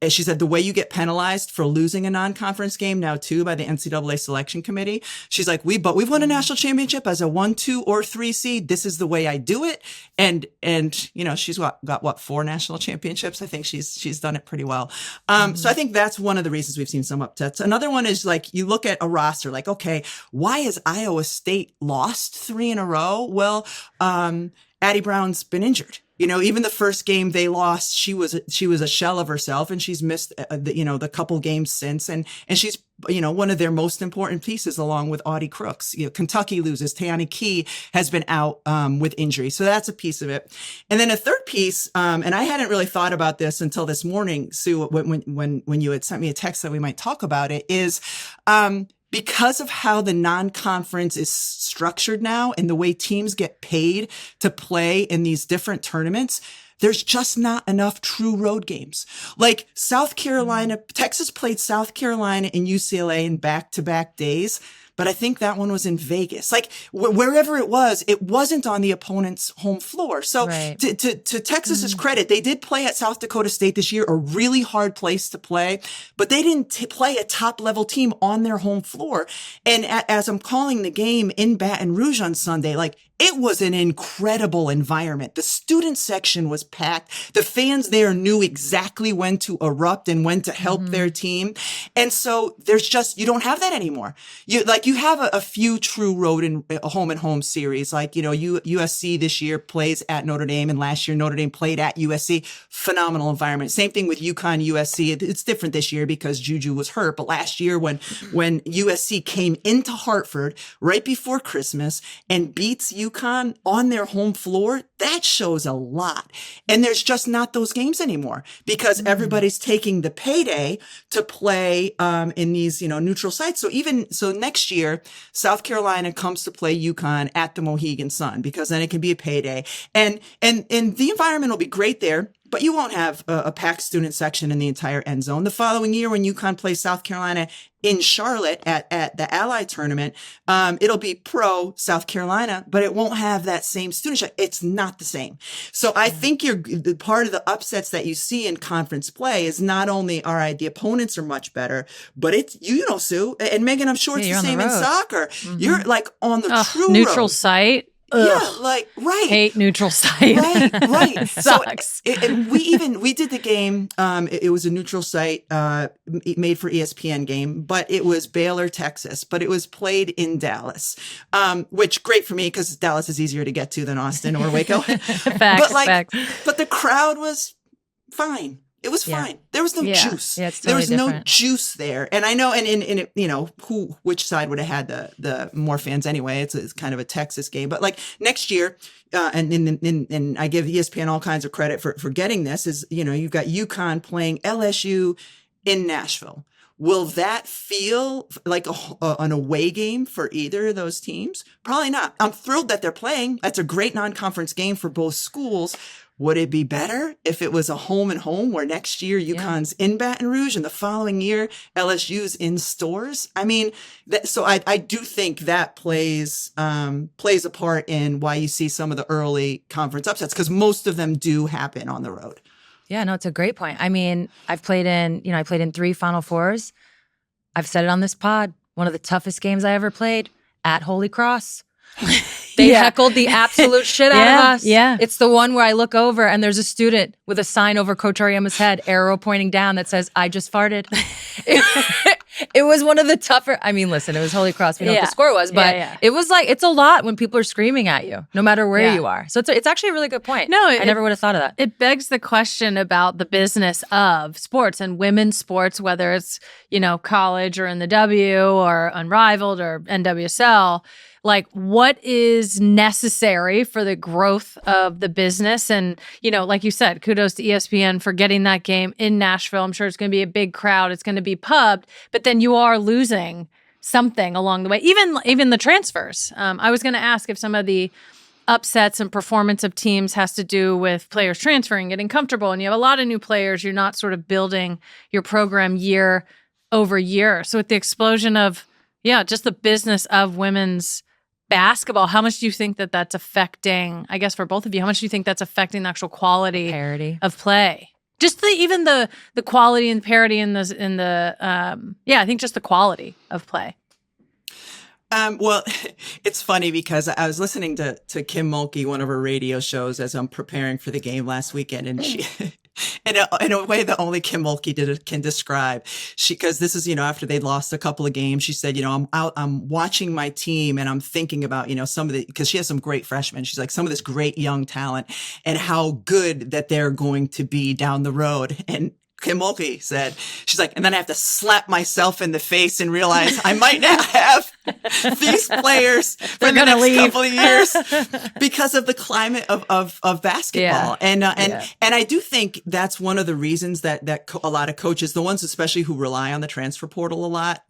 She said, the way you get penalized for losing a non-conference game now too by the NCAA selection committee. She's like, we've won a national championship as a 1, 2, or 3 seed. This is the way I do it. And, you know, she's got 4 national championships. I think she's done it pretty well. So I think that's one of the reasons we've seen some upsets. Another one is like, you look at a roster like, okay, why has Iowa State lost 3 in a row? Well, Addie Brown's been injured. You know, even the first game they lost, she was a shell of herself, and she's missed the couple games since, and she's one of their most important pieces along with Audie Crooks. You know, Kentucky loses. Tayani Key has been out with injury, so that's a piece of it. And then a third piece, and I hadn't really thought about this until this morning, Sue, when you had sent me a text that we might talk about it, is because of how the non-conference is structured now and the way teams get paid to play in these different tournaments, there's just not enough true road games. Like South Carolina, Texas played South Carolina and UCLA in back-to-back days. But I think that one was in Vegas. Like wherever it wasn't on the opponent's home floor. So to Texas's credit, they did play at South Dakota State this year, a really hard place to play, but they didn't play a top level team on their home floor. And as I'm calling the game in Baton Rouge on Sunday, like it was an incredible environment. The student section was packed. The fans there knew exactly when to erupt and when to help their team. And so you don't have that anymore. You have a few true road and home and home series. Like, USC this year plays at Notre Dame, and last year Notre Dame played at USC. Phenomenal environment. Same thing with UConn, USC. It's different this year because Juju was hurt. But last year when USC came into Hartford right before Christmas and beats UConn on their home floor, that shows a lot. And there's just not those games anymore because everybody's taking the payday to play in these, neutral sites. So next year, South Carolina comes to play UConn at the Mohegan Sun because then it can be a payday. And the environment will be great there. But you won't have a packed student section in the entire end zone. The following year, when UConn plays South Carolina in Charlotte at the Ally tournament, it'll be pro South Carolina, but it won't have that same student. It's not the same. So I think the part of the upsets that you see in conference play is not only, all right, the opponents are much better, but it's, Sue, and Megan, I'm sure it's the same in soccer. You're like on the true neutral road. site. Yeah, Hate neutral site. Right. Sucks. We did the game. It was a neutral site, made for ESPN game, but it was Baylor, Texas, but it was played in Dallas, which great for me because Dallas is easier to get to than Austin or Waco. Facts. But the crowd was fine. It was fine. There was no juice. Yeah, it's there was totally no different. juice there. And I know, and which side would have had the more fans anyway? It's kind of a Texas game. But like next year, and I give ESPN all kinds of credit for getting this, is, you've got UConn playing LSU in Nashville. Will that feel like an away game for either of those teams? Probably not. I'm thrilled that they're playing. That's a great non-conference game for both schools. Would it be better if it was a home and home where next year UConn's in Baton Rouge and the following year LSU's in stores? I mean, so I do think that plays a part in why you see some of the early conference upsets, because most of them do happen on the road. Yeah, no, it's a great point. I mean, I played in 3 Final Fours. I've said it on this pod. One of the toughest games I ever played at Holy Cross. They heckled the absolute shit out of us. Yeah. It's the one where I look over and there's a student with a sign over Coach Auriemma's head, arrow pointing down, that says, "I just farted." It was one of the tougher. I mean, listen, it was Holy Cross. We know what the score was, but it was like, it's a lot when people are screaming at you, no matter where you are. So it's actually a really good point. No, I never would have thought of that. It begs the question about the business of sports and women's sports, whether it's, college or in the W or Unrivaled or NWSL. Like, what is necessary for the growth of the business? And, like you said, kudos to ESPN for getting that game in Nashville. I'm sure it's going to be a big crowd. It's going to be pubbed, but then you are losing something along the way, even the transfers. I was going to ask if some of the upsets and performance of teams has to do with players transferring, getting comfortable, and you have a lot of new players. You're not sort of building your program year over year. So with the explosion of, just the business of women's basketball, how much do you think that that's affecting, I guess for both of you, how much do you think that's affecting the actual quality Parity of play? Just even the quality and parity in the I think just the quality of play. Well, it's funny because I was listening to Kim Mulkey, one of her radio shows, as I'm preparing for the game last weekend, and she, in a way that only Kim Mulkey can describe, because this is, after they'd lost a couple of games, she said, I'm watching my team and I'm thinking about, some of because she has some great freshmen. She's like, some of this great young talent and how good that they're going to be down the road. And Kim Mulkey said, she's like, and then I have to slap myself in the face and realize I might not have these players for the next couple of years because of the climate of basketball. Yeah. And I do think that's one of the reasons that a lot of coaches, the ones especially who rely on the transfer portal a lot,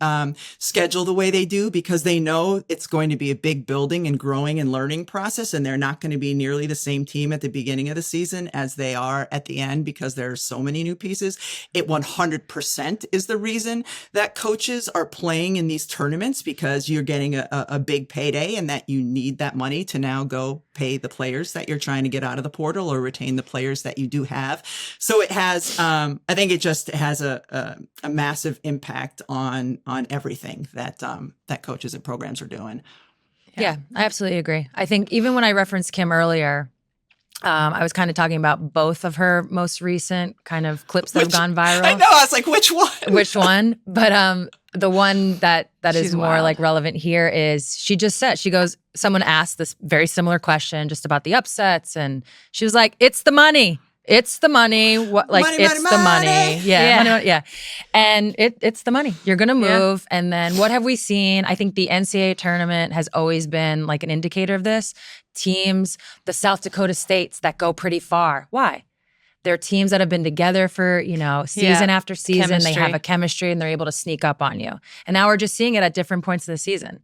schedule the way they do, because they know it's going to be a big building and growing and learning process, and they're not going to be nearly the same team at the beginning of the season as they are at the end, because there are so many new pieces. It 100% is the reason that coaches are playing in these tournaments, because you're getting a big payday, and that you need that money to now go pay the players that you're trying to get out of the portal or retain the players that you do have. So it has, I think it just has a massive impact on everything that coaches and programs are doing. Yeah, I absolutely agree. I think even when I referenced Kim earlier, I was kind of talking about both of her most recent kind of clips that have gone viral. I know. I was like, which one? Which one? But the one that is She's more wild. like relevant here is she just said, she goes, someone asked this very similar question just about the upsets, and she was like, "It's the money. It's the money. What, like, Money, it's money, the money. money." Yeah, money, yeah. And it's the money. You're gonna move. And then what have we seen? I think the NCAA tournament has always been like an indicator of this. Teams, the South Dakota states that go pretty far. Why? They're teams that have been together for, season after season. Chemistry. They have a chemistry and they're able to sneak up on you. And now we're just seeing it at different points of the season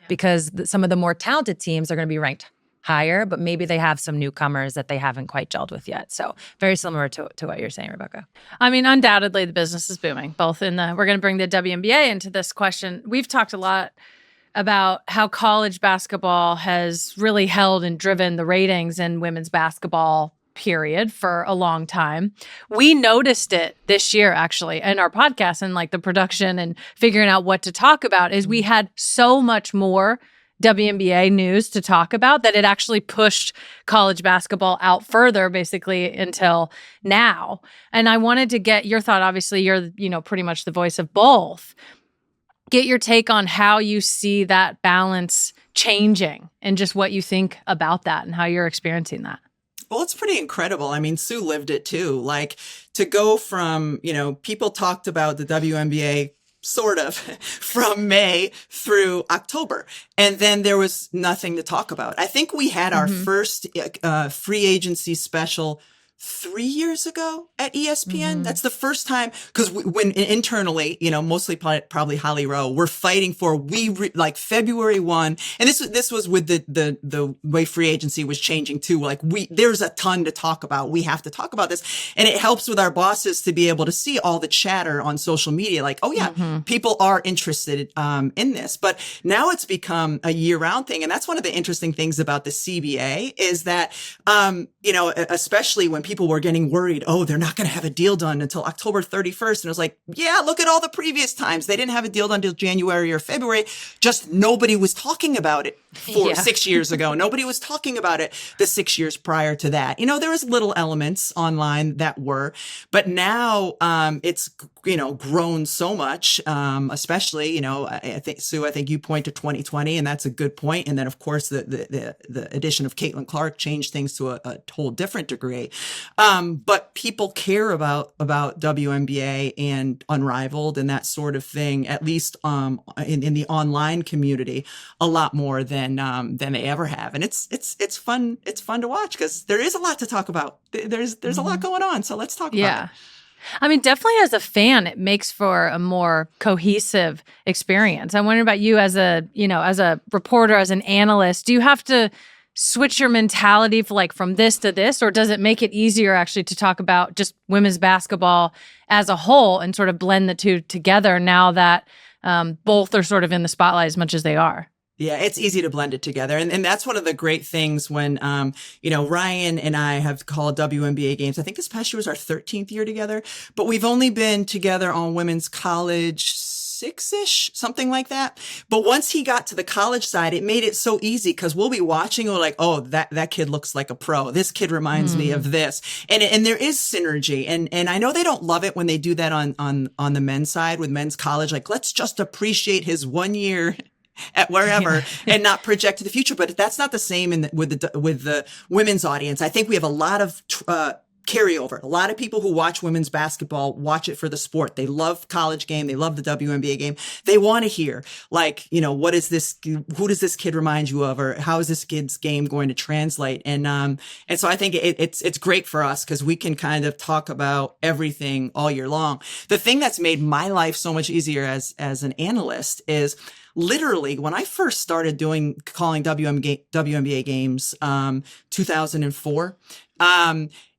because some of the more talented teams are going to be ranked higher, but maybe they have some newcomers that they haven't quite gelled with yet. So very similar to what you're saying, Rebecca. I mean, undoubtedly the business is booming, both we're going to bring the WNBA into this question. We've talked a lot about how college basketball has really held and driven the ratings in women's basketball period for a long time. We noticed it this year, actually, in our podcast and like the production and figuring out what to talk about is we had so much more WNBA news to talk about that it actually pushed college basketball out further basically until now. And I wanted to get your thought. Obviously, you're, pretty much the voice of both. Get your take on how you see that balance changing and just what you think about that and how you're experiencing that. Well, it's pretty incredible. I mean, Sue lived it too. Like to go from, people talked about the WNBA sort of from May through October. And then there was nothing to talk about. I think we had our first free agency special 3 years ago at ESPN. That's the first time, because when internally, mostly probably Holly Rowe, we're fighting for like February 1. And this was with the way free agency was changing too. Like there's a ton to talk about. We have to talk about this. And it helps with our bosses to be able to see all the chatter on social media. Like, oh yeah, people are interested in this. But now it's become a year round thing. And that's one of the interesting things about the CBA is that, especially when people were getting worried, oh, they're not going to have a deal done until October 31st. And it was like, yeah, look at all the previous times. They didn't have a deal done until January or February. Just nobody was talking about it 6 years ago. Nobody was talking about it the 6 years prior to that. There was little elements online that were, but now it's, grown so much, especially, I think, Sue, I think you point to 2020 and that's a good point. And then of course the addition of Caitlin Clark changed things to a whole different degree. But people care about WNBA and Unrivaled and that sort of thing, at least in the online community, a lot more than they ever have. And it's fun. It's fun to watch because there is a lot to talk about. There's a lot going on. So let's talk about it. I mean, definitely as a fan, it makes for a more cohesive experience. I wonder about you as a reporter, as an analyst, do you have to switch your mentality from this to this, or does it make it easier actually to talk about just women's basketball as a whole and sort of blend the two together now that both are sort of in the spotlight as much as they are? Yeah, it's easy to blend it together. And that's one of the great things when, Ryan and I have called WNBA games. I think this past year was our 13th year together, but we've only been together on women's college 6-ish, something like that. But once he got to the college side, it made it so easy because we'll be watching and we're like, oh, that kid looks like a pro. This kid reminds me of this. And there is synergy. And I know they don't love it when they do that on the men's side with men's college. Like, let's just appreciate his 1 year at wherever and not project to the future. But that's not the same with the women's audience. I think we have a lot of carryover. A lot of people who watch women's basketball watch it for the sport. They love college game. They love the WNBA game. They want to hear, like, you know, what is this? Who does this kid remind you of? Or how is this kid's game going to translate? And so I think it's great for us because we can kind of talk about everything all year long. The thing that's made my life so much easier as an analyst is literally when I first started calling WNBA games, 2004,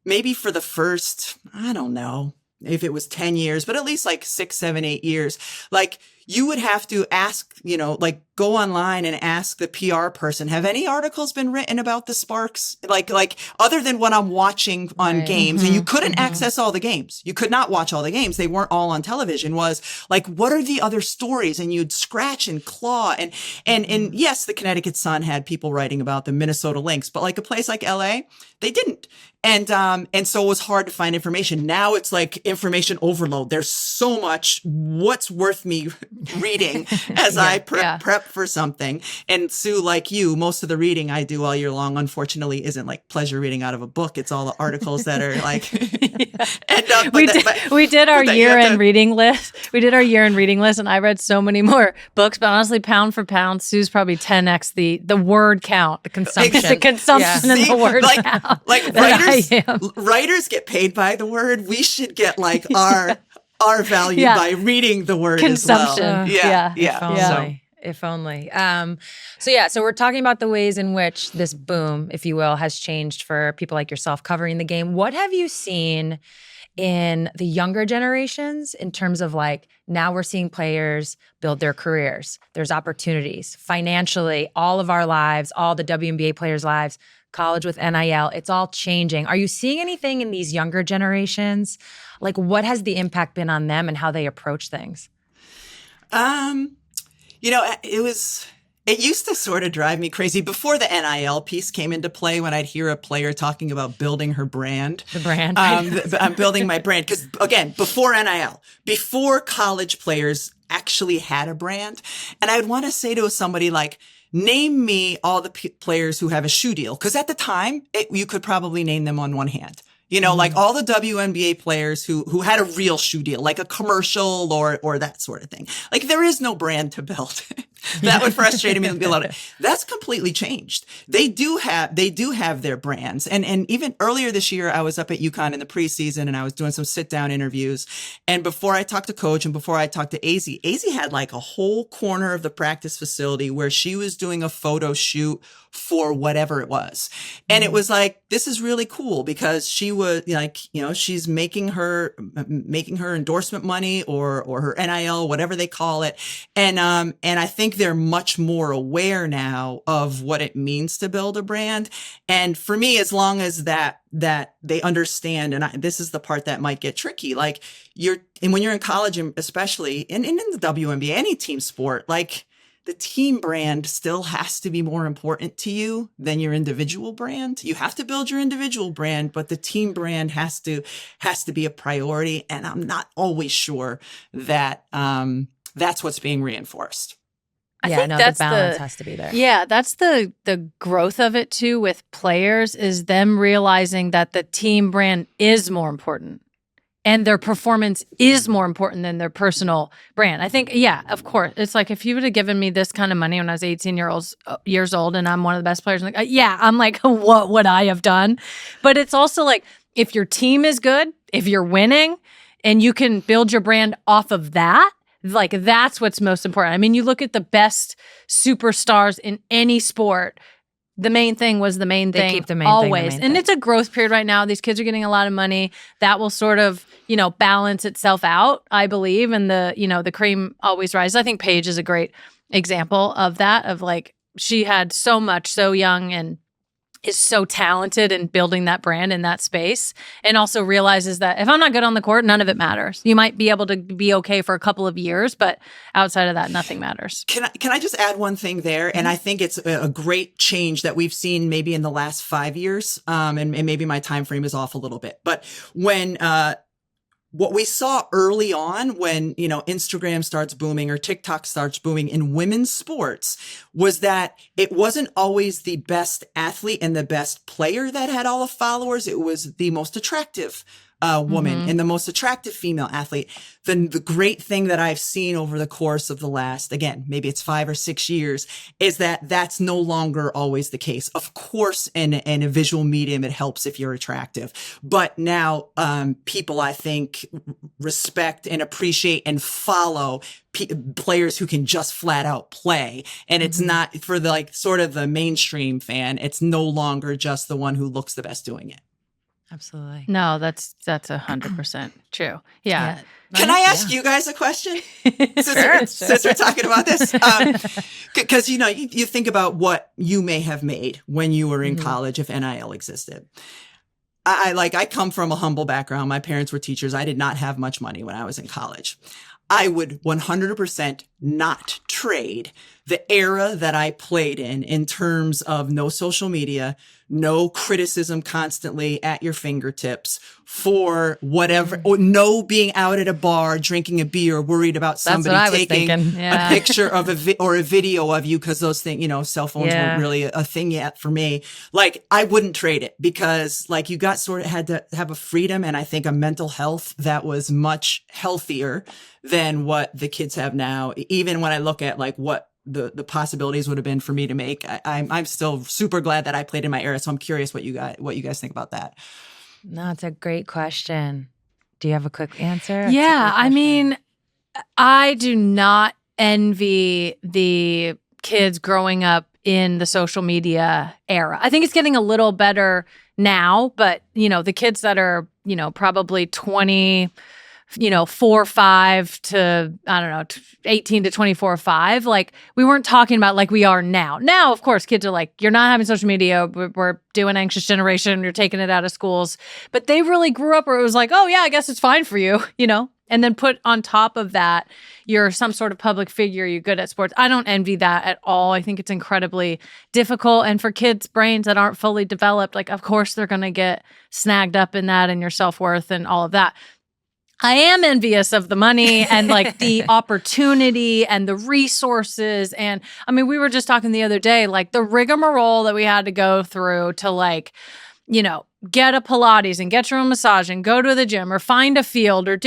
maybe for the first, I don't know if it was 10 years, but at least like 6, 7, 8 years, like you would have to ask, you know, like go online and ask the PR person, have any articles been written about the Sparks? Like other than what I'm watching on games, and you couldn't access all the games. You could not watch all the games. They weren't all on television. Was like, what are the other stories? And you'd scratch and claw. And yes, the Connecticut Sun had people writing about the Minnesota Lynx, but like a place like LA, they didn't. And so it was hard to find information. Now it's like information overload. There's so much what's worth me reading as I prep for something. And Sue, like you, most of the reading I do all year long, unfortunately, isn't like pleasure reading out of a book. It's all the articles that are like, we did our year-end reading list. We did our year-end reading list, and I read so many more books. But honestly, pound for pound, Sue's probably 10x the word count, the consumption, and the word count. Like writers get paid by the word. We should get like our value by reading the word consumption. As well. If only. So we're talking about the ways in which this boom, if you will, has changed for people like yourself covering the game. What have you seen in the younger generations in terms of like now we're seeing players build their careers? There's opportunities financially, all of our lives, all the WNBA players' lives, college with NIL, it's all changing. Are you seeing anything in these younger generations? Like what has the impact been on them and how they approach things? You know, it used to sort of drive me crazy before the NIL piece came into play when I'd hear a player talking about building her brand. The brand. I'm building my brand. Because again, before NIL, before college players actually had a brand. And I'd want to say to somebody like, name me all the players who have a shoe deal. Because at the time, you could probably name them on one hand. You know, like all the WNBA players who had a real shoe deal, like a commercial or that sort of thing. Like there is no brand to build. That would frustrate me a lot. That's completely changed. They do have their brands. And even earlier this year, I was up at UConn in the preseason and I was doing some sit down interviews. And before I talked to coach and before I talked to AZ had like a whole corner of the practice facility where she was doing a photo shoot for whatever it was. And it was like, this is really cool because she was like, you know, she's making her endorsement money or her NIL, whatever they call it. And I think they're much more aware now of what it means to build a brand. And for me, as long as that they understand, and this is the part that might get tricky, like when you're in college, especially, and in the WNBA, any team sport, like, the team brand still has to be more important to you than your individual brand. You have to build your individual brand, but the team brand has to be a priority. And I'm not always sure that that's what's being reinforced. I think the balance has to be there. Yeah, that's the growth of it too with players is them realizing that the team brand is more important. And their performance is more important than their personal brand. I think, yeah, of course. It's like if you would have given me this kind of money when I was 18 years old and I'm one of the best players, I'm like, what would I have done? But it's also like if your team is good, if you're winning, and you can build your brand off of that, like that's what's most important. I mean, you look at the best superstars in any sport. The main thing was the main thing. They keep the main always. Thing, and it's a growth period right now. These kids are getting a lot of money. That will sort of, balance itself out, I believe. And the cream always rises. I think Paige is a great example of that, of like, she had so much so young and is so talented in building that brand in that space, and also realizes that if I'm not good on the court, none of it matters. You might be able to be okay for a couple of years, but outside of that, nothing matters. Can I just add one thing there? And I think it's a great change that we've seen maybe in the last 5 years. And maybe my time frame is off a little bit, but when what we saw early on when, Instagram starts booming or TikTok starts booming in women's sports was that it wasn't always the best athlete and the best player that had all the followers. It was the most attractive woman and the most attractive female athlete. Then the great thing that I've seen over the course of the last, again, maybe it's 5 or 6 years, is that that's no longer always the case. Of course, in a visual medium, it helps if you're attractive. But now people, I think, respect and appreciate and follow players who can just flat out play. And it's not for the sort of the mainstream fan. It's no longer just the one who looks the best doing it. Absolutely. No, that's 100% true. Yeah. Can I ask you guys a question? Since we're talking about this, because you think about what you may have made when you were in college if NIL existed. I come from a humble background. My parents were teachers. I did not have much money when I was in college. I would 100% not trade the era that I played in terms of no social media, no criticism constantly at your fingertips for whatever, or no being out at a bar drinking a beer, worried about somebody taking a picture of or a video of you, because those things, cell phones weren't really a thing yet for me. I wouldn't trade it because you had to have a freedom and I think a mental health that was much healthier than what the kids have now. Even when I look at what the possibilities would have been for me to make, I'm still super glad that I played in my era. So I'm curious what you guys think about that. No, it's a great question. Do you have a quick answer? Yeah, I mean, I do not envy the kids growing up in the social media era. I think it's getting a little better now, but the kids that are, probably 20, 4, 5 to, 18 to 24, 5. We weren't talking about we are now. Now, of course, kids are you're not having social media. We're doing anxious generation. You're taking it out of schools. But they really grew up where it was oh, yeah, I guess it's fine for you, And then put on top of that, you're some sort of public figure, you're good at sports. I don't envy that at all. I think it's incredibly difficult. And for kids' brains that aren't fully developed, of course, they're going to get snagged up in that and your self-worth and all of that. I am envious of the money and the opportunity and the resources. And we were just talking the other day, the rigmarole that we had to go through to get a Pilates and get your own massage and go to the gym or find a field or,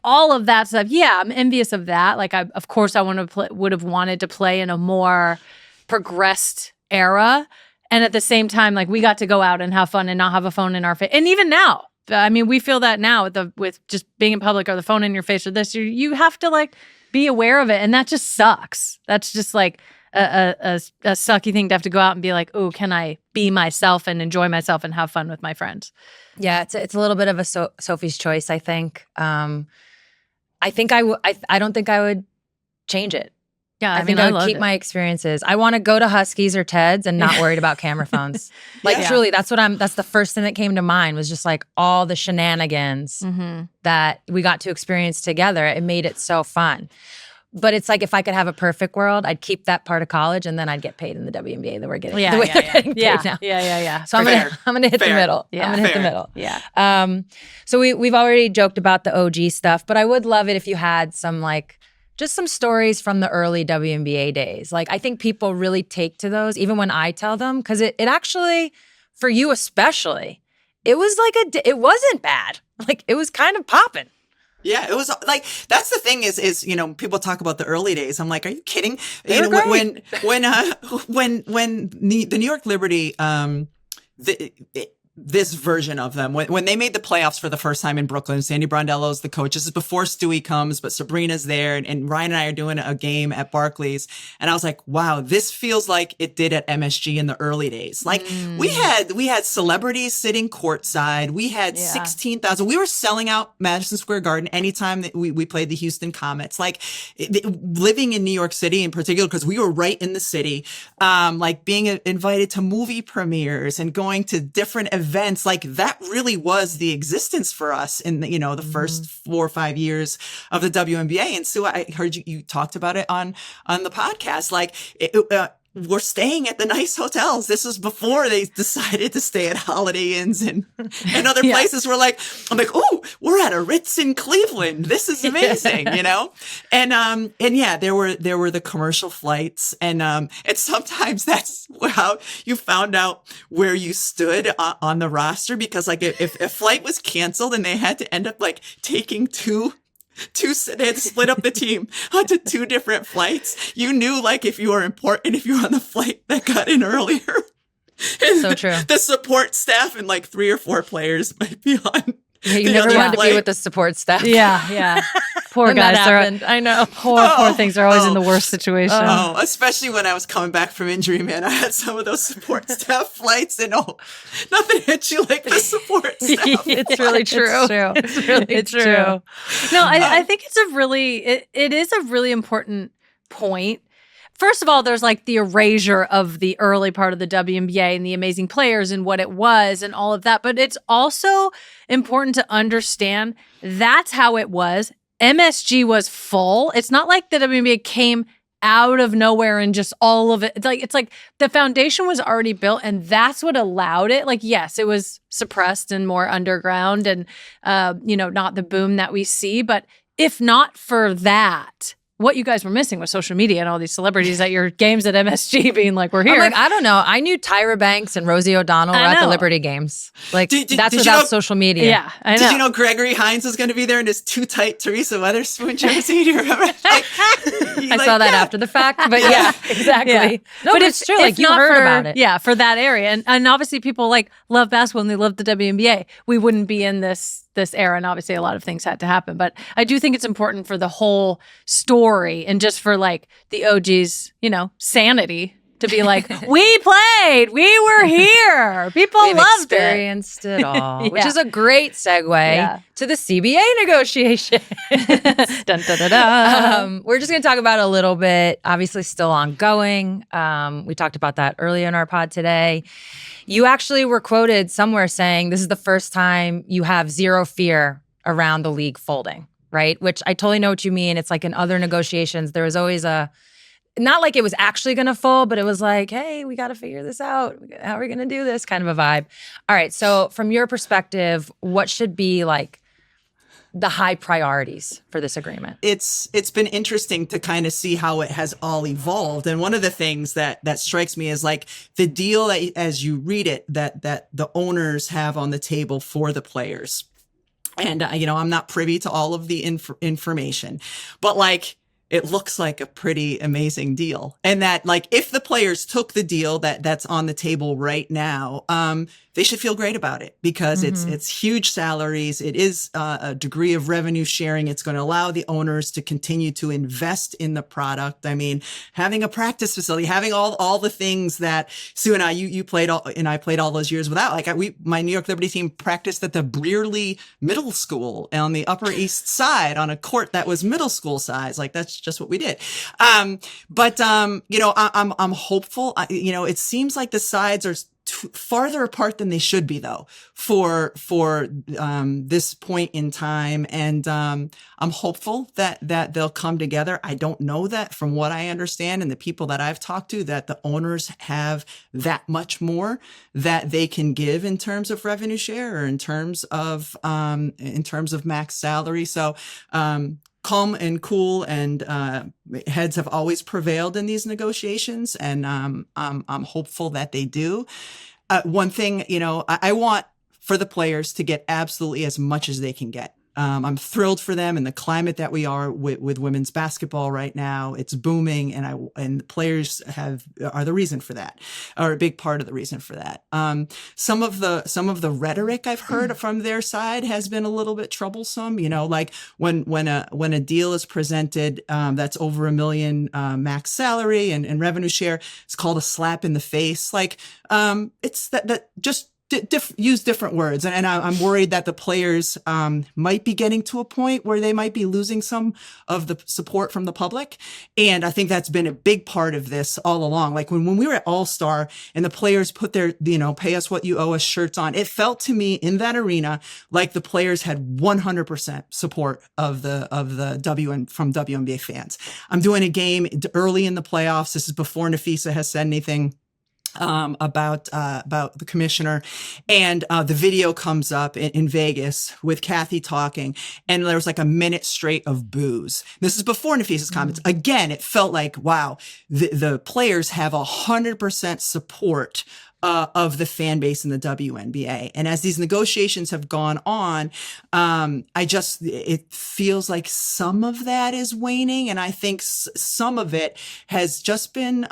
all of that stuff. Yeah, I'm envious of that. Of course, I would have wanted to play in a more progressed era. And at the same time, we got to go out and have fun and not have a phone in our face. And even now, we feel that now with just being in public or the phone in your face or this, you have to be aware of it. And that just sucks. That's just a sucky thing to have to go out and be oh, can I be myself and enjoy myself and have fun with my friends? Yeah, it's a little bit of a Sophie's choice, I think. I don't think I would change it. Yeah, I think I would keep my experiences. I want to go to Huskies or Ted's and not worried about camera phones. Truly, that's the first thing that came to mind was just all the shenanigans that we got to experience together. It made it so fun. But it's if I could have a perfect world, I'd keep that part of college and then I'd get paid in the WNBA that we're getting. Yeah, getting paid now. Yeah. So I'm gonna hit the middle. Yeah, I'm gonna hit the middle. Yeah. So we've already joked about the OG stuff, but I would love it if you had some just some stories from the early WNBA days. I think people really take to those, even when I tell them, because it actually, for you especially, it was it wasn't bad. It was kind of popping. Yeah, it was that's the thing is people talk about the early days. I'm are you kidding? They were great. When the New York Liberty this version of them, when they made the playoffs for the first time in Brooklyn, Sandy Brondello's the coach. This is before Stewie comes, but Sabrina's there, and Ryan and I are doing a game at Barclays, and I was wow, this feels like it did at MSG in the early days. We had celebrities sitting courtside. We had 16,000. We were selling out Madison Square Garden anytime that we played the Houston Comets. Living in New York City in particular, because we were right in the city, being invited to movie premieres and going to different events, that really was the existence for us in the first 4 or 5 years of the WNBA. And Sue, I heard you talked about it on the podcast. were staying at the nice hotels. This was before they decided to stay at Holiday Inns and other places. Were like, I'm like, oh, we're at a Ritz in Cleveland. This is amazing, you know? And yeah, there were the commercial flights, and sometimes that's how you found out where you stood on the roster, because like if a flight was canceled and they had to end up like taking they had to split up the team onto 2 different flights. You knew, like, if you were important, if you were on the flight that got in earlier. And So true. The support staff and like 3 or 4 players might be on. You never wanted to be with the support staff. Yeah. Poor When that guys. happened, I know. Poor things are always in the worst situation. Oh, especially when I was coming back from injury, man. I had some of those support staff flights, and nothing hits you like the support staff. It's really true. It's really true. No, I think it is a really important point. First of all, there's like the erasure of the early part of the WNBA and the amazing players and what it was and all of that. But it's also important to understand that's how it was. MSG was full. It's not like the WNBA came out of nowhere and just all of it. It's like the foundation was already built, and that's what allowed it. Like, yes, it was suppressed and more underground and, not the boom that we see. But if not for that, what you guys were missing was social media and all these celebrities at your games at MSG being like, we're here. I'm like, I don't know. I knew Tyra Banks and Rosie O'Donnell were at the Liberty games. Like, that's without social media. Yeah, I know. Did you know Gregory Hines was going to be there in his too tight Teresa Weatherspoon jersey? Do you remember? I saw that after the fact, but yeah, exactly. Yeah. No, but it's true. Like, you heard about it. Yeah, for that area. And obviously people like love basketball and they love the WNBA. We wouldn't be in this era, and obviously a lot of things had to happen. But I do think it's important for the whole story and just for like the OG's, sanity to be like, we played, we were here, people We've loved experienced it all, which Yeah. is a great segue to the CBA negotiation. Dun, dun, dun, dun. We're just going to talk about it a little bit. Obviously, still ongoing. We talked about that earlier in our pod today. You actually were quoted somewhere saying this is the first time you have zero fear around the league folding, right? Which I totally know what you mean. It's like in other negotiations, there was always not like it was actually going to fold, but it was like, hey, we got to figure this out. How are we going to do this kind of a vibe? All right. So from your perspective, what should be like the high priorities for this agreement? It's been interesting to kind of see how it has all evolved. And one of the things that strikes me is like the deal that, as you read it, that the owners have on the table for the players. And, I'm not privy to all of the information, but like, it looks like a pretty amazing deal. And that, like, if the players took the deal that's on the table right now, they should feel great about it because it's huge salaries. It is a degree of revenue sharing. It's going to allow the owners to continue to invest in the product. I mean, having a practice facility, having all the things that Sue and I played all those years without. Like my New York Liberty team practiced at the Brearley Middle School on the Upper East Side on a court that was middle school size. Like that's just what we did. I'm hopeful. It seems like the sides are farther apart than they should be, though, for this point in time. And I'm hopeful that they'll come together. I don't know that, from what I understand and the people that I've talked to, that the owners have that much more that they can give in terms of revenue share or in terms of max salary. So calm and cool and heads have always prevailed in these negotiations, and I'm hopeful that they do. One thing, I want for the players to get absolutely as much as they can get. I'm thrilled for them in the climate that we are with women's basketball right now. It's booming, and the players are the reason for that, or a big part of the reason for that. Some of the rhetoric I've heard from their side has been a little bit troublesome. Like when a deal is presented that's over $1 million max salary and revenue share, it's called a slap in the face. Like it's that just use different words. And I'm worried that the players might be getting to a point where they might be losing some of the support from the public. And I think that's been a big part of this all along. Like when we were at All-Star and the players put their, pay us what you owe us shirts on, it felt to me in that arena like the players had 100% support of the from WNBA fans. I'm doing a game early in the playoffs. This is before Nafisa has said anything about the commissioner, and the video comes up in Vegas with Kathy talking, and there was like a minute straight of boos. This is before Nafisa's comments. Again, it felt like, wow, the players have 100% support of the fan base in the WNBA. And as these negotiations have gone on, it feels like some of that is waning. And I think some of it has just been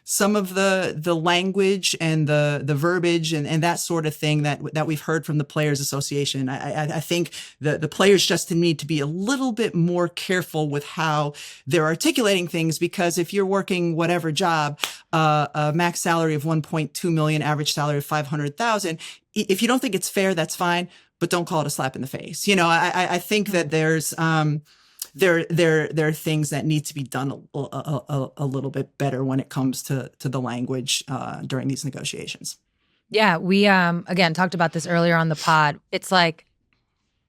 some of the language and the verbiage and that sort of thing that we've heard from the Players Association. I think the players just need to be a little bit more careful with how they're articulating things, because if you're working whatever job, a max salary of 1.2 million, average salary of 500,000. If you don't think it's fair, that's fine, but don't call it a slap in the face. I think that there's there are things that need to be done a little bit better when it comes to the language during these negotiations. Yeah, we again talked about this earlier on the pod. It's like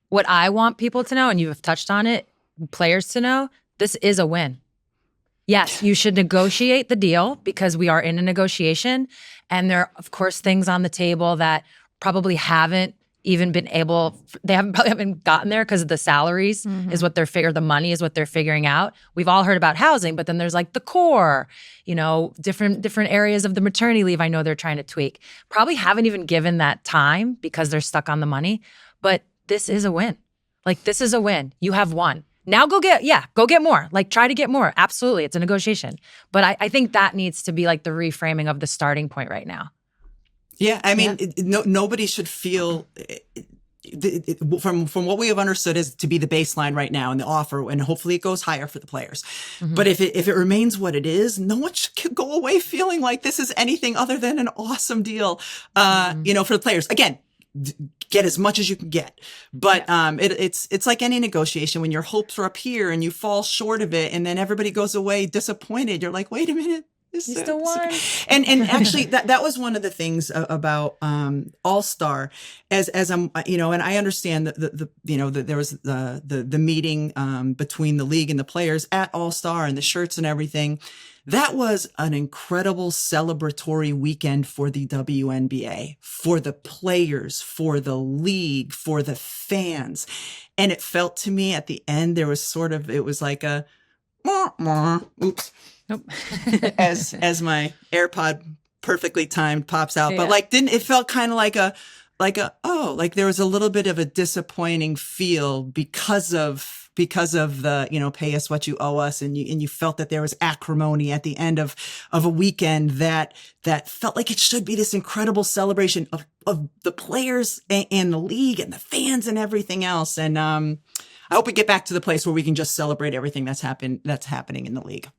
what I want people to know, and you have touched on it, players to know, this is a win. Yes, you should negotiate the deal because we are in a negotiation. And there are, of course, things on the table that probably haven't even been able, probably haven't gotten there because of the salaries is what the money is what they're figuring out. We've all heard about housing, but then there's like the core, different areas of the maternity leave I know they're trying to tweak. Probably haven't even given that time because they're stuck on the money. But this is a win. Like, this is a win. You have won. Now go get more. Like, try to get more. Absolutely. It's a negotiation. But I think that needs to be like the reframing of the starting point right now. Yeah. I mean, nobody should feel from what we have understood is to be the baseline right now in the offer, and hopefully it goes higher for the players. But if it remains what it is, no one should go away feeling like this is anything other than an awesome deal, for the players. Again, get as much as you can get. But it's like any negotiation. When your hopes are up here and you fall short of it, and then everybody goes away disappointed, you're like, wait a minute. You still won. And actually that was one of the things about All-Star as I'm, and I understand that there was the meeting between the league and the players at All-Star and the shirts and everything. That was an incredible celebratory weekend for the WNBA, for the players, for the league, for the fans. And it felt to me at the end, there was it was like a, oops. Nope. as my AirPod perfectly timed pops out. Yeah. But it felt kind of like there was a little bit of a disappointing feel because of the, pay us what you owe us. And you felt that there was acrimony at the end of a weekend that felt like it should be this incredible celebration of the players and the league and the fans and everything else. And I hope we get back to the place where we can just celebrate everything that's happening in the league.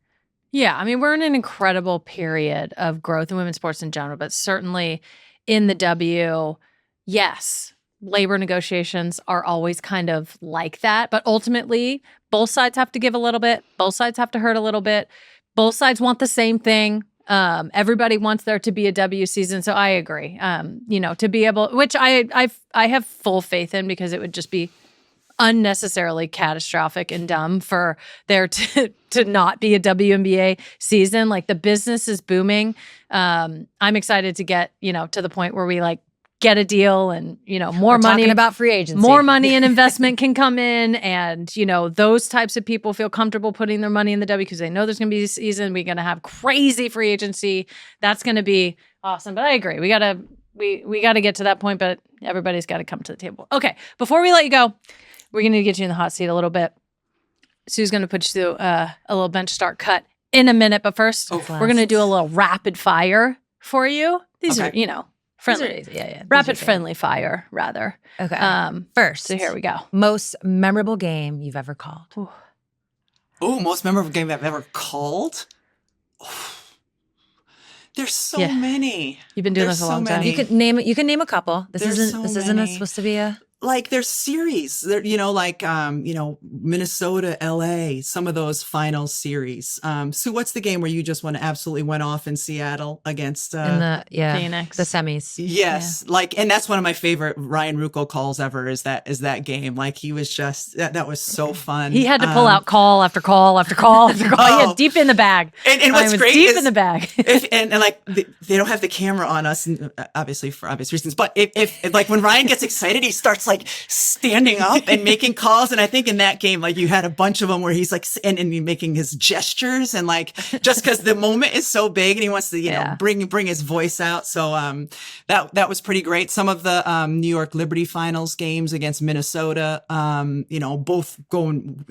Yeah, I mean, we're in an incredible period of growth in women's sports in general, but certainly in the W, yes, labor negotiations are always kind of like that. But ultimately, both sides have to give a little bit. Both sides have to hurt a little bit. Both sides want the same thing. Everybody wants there to be a W season. So I agree, to be able, which I have full faith in, because it would just be unnecessarily catastrophic and dumb for there to not be a WNBA season. Like, the business is booming. I'm excited to get, to the point where we get a deal and, more money. Talking about free agency. More money and investment can come in, and, those types of people feel comfortable putting their money in the W because they know there's going to be a season. We're going to have crazy free agency. That's going to be awesome. But I agree. We got to get to that point, but everybody's got to come to the table. Okay. Before we let you go, we're going to get you in the hot seat a little bit. Sue's going to put you through a little bench start cut in a minute. But first, we're going to do a little rapid fire for you. These are, friendly. Rapid friendly fire, rather. Okay. First. So here we go. Most memorable game you've ever called. Oh, most memorable game I've ever called? There's so Yeah. many. You've been doing There's this a so long time. many. You can name a couple. This There's isn't so this isn't many. supposed to be a Like there's series, there, like Minnesota, LA, some of those final series. Sue, what's the game where you just absolutely went off in Seattle against in the Phoenix. the semis. Yes, and that's one of my favorite Ryan Rucco calls ever. Is that game? Like he was just that was so fun. He had to pull out call after call after call after call. He had deep in the bag. And Ryan what's was great deep is in the bag. and like they don't have the camera on us, and obviously for obvious reasons. But if like when Ryan gets excited, he starts like standing up and making calls. And I think in that game, like you had a bunch of them where he's like and making his gestures and like just because the moment is so big and he wants to know bring his voice out. So that was pretty great. Some of the New York Liberty Finals games against Minnesota, both going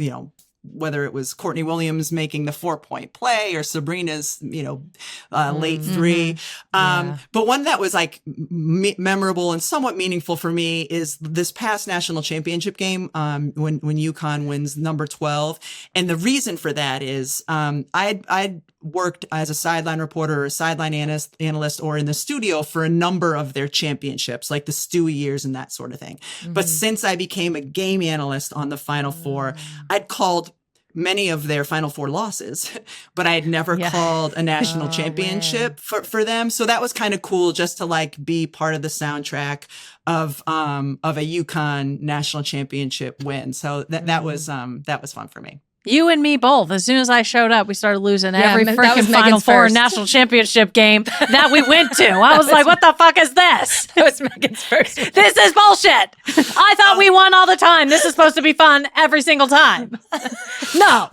whether it was Courtney Williams making the 4-point play or Sabrina's, late three. But one that was like memorable and somewhat meaningful for me is this past national championship game when UConn wins number 12. And the reason for that is I'd worked as a sideline reporter or a sideline analyst or in the studio for a number of their championships, like the Stewie years and that sort of thing. But since I became a game analyst on the Final Four, I'd called many of their Final Four losses, but I had never called a national championship for them. So that was kind of cool just to like be part of the soundtrack of a UConn national championship win. So that was fun for me. You and me both. As soon as I showed up, we started losing every that freaking was Final Megan's Four first. national championship game that we went to. I was like, what the fuck is this? That was Megan's first. This is bullshit. I thought we won all the time. This is supposed to be fun every single time. No.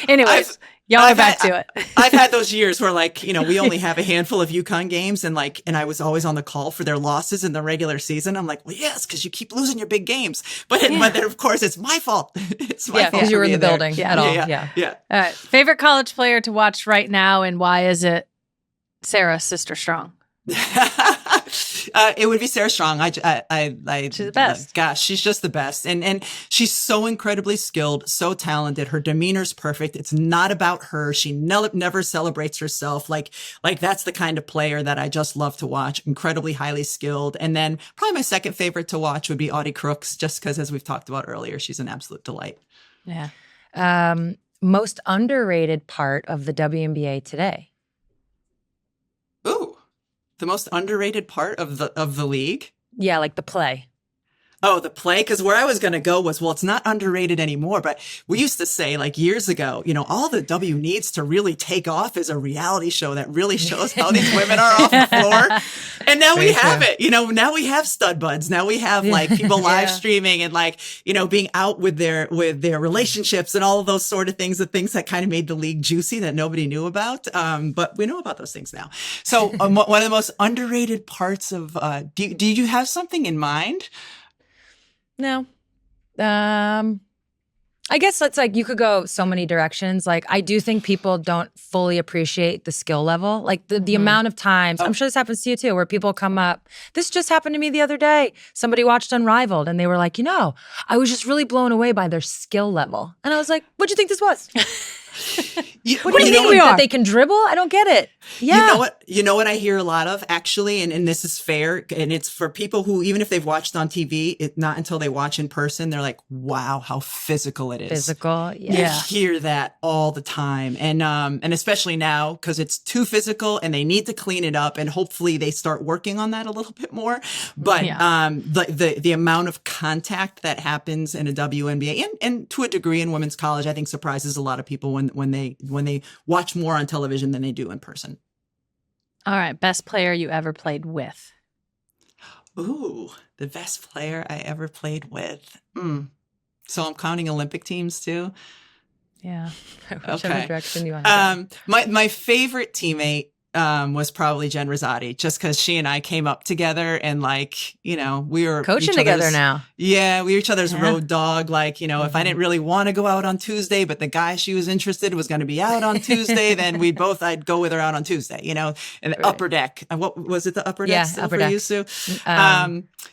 Anyways, y'all are back to it. I've had those years where like, we only have a handful of UConn games and I was always on the call for their losses in the regular season. I'm like, well, yes, because you keep losing your big games. But then, of course, it's my fault. It's my fault. Because you were in the there. building at all. Yeah. All right. Favorite college player to watch right now, and why is it Sarah Sister Strong? It would be Sarah Strong. She's the best. Gosh, she's just the best. And she's so incredibly skilled, so talented. Her demeanor's perfect. It's not about her. She never celebrates herself. Like that's the kind of player that I just love to watch. Incredibly highly skilled. And then probably my second favorite to watch would be Audie Crooks, just because as we've talked about earlier, she's an absolute delight. Yeah. Most underrated part of the WNBA today. Ooh. The most underrated part of the league? Yeah, like the play. Oh, the play? Because where I was going to go was, well, it's not underrated anymore, but we used to say like years ago, all the W needs to really take off is a reality show that really shows how these women are off the floor. And now we have it, now we have stud buds. Now we have like people live streaming and like, being out with their relationships and all of those sort of things, the things that kind of made the league juicy that nobody knew about. But we know about those things now. So one of the most underrated parts of, do you have something in mind? No. I guess it's like you could go so many directions. Like I do think people don't fully appreciate the skill level. Like the amount of times, I'm sure this happens to you too, where people come up. This just happened to me the other day. Somebody watched Unrivaled and they were like, I was just really blown away by their skill level. And I was like, what'd you think this was? What do you think we are? That they can dribble? I don't get it. Yeah. You know what I hear a lot of actually, and this is fair, and it's for people who, even if they've watched on TV, not until they watch in person, they're like, wow, how physical it is. Physical, You hear that all the time. And especially now, because it's too physical and they need to clean it up, and hopefully they start working on that a little bit more. But the amount of contact that happens in a WNBA and to a degree in women's college, I think surprises a lot of people when they watch more on television than they do in person. All right. Best player you ever played with? Ooh, the best player I ever played with. So I'm counting Olympic teams too. Yeah. Whichever direction you want to go. My favorite teammate was probably Jen Rosati, just because she and I came up together and we were coaching together now. Yeah, we were each other's road dog. Like, if I didn't really want to go out on Tuesday, but the guy she was interested was going to be out on Tuesday, then I'd go with her out on Tuesday, and the upper deck. What was it? The upper deck still upper for deck. you, Sue?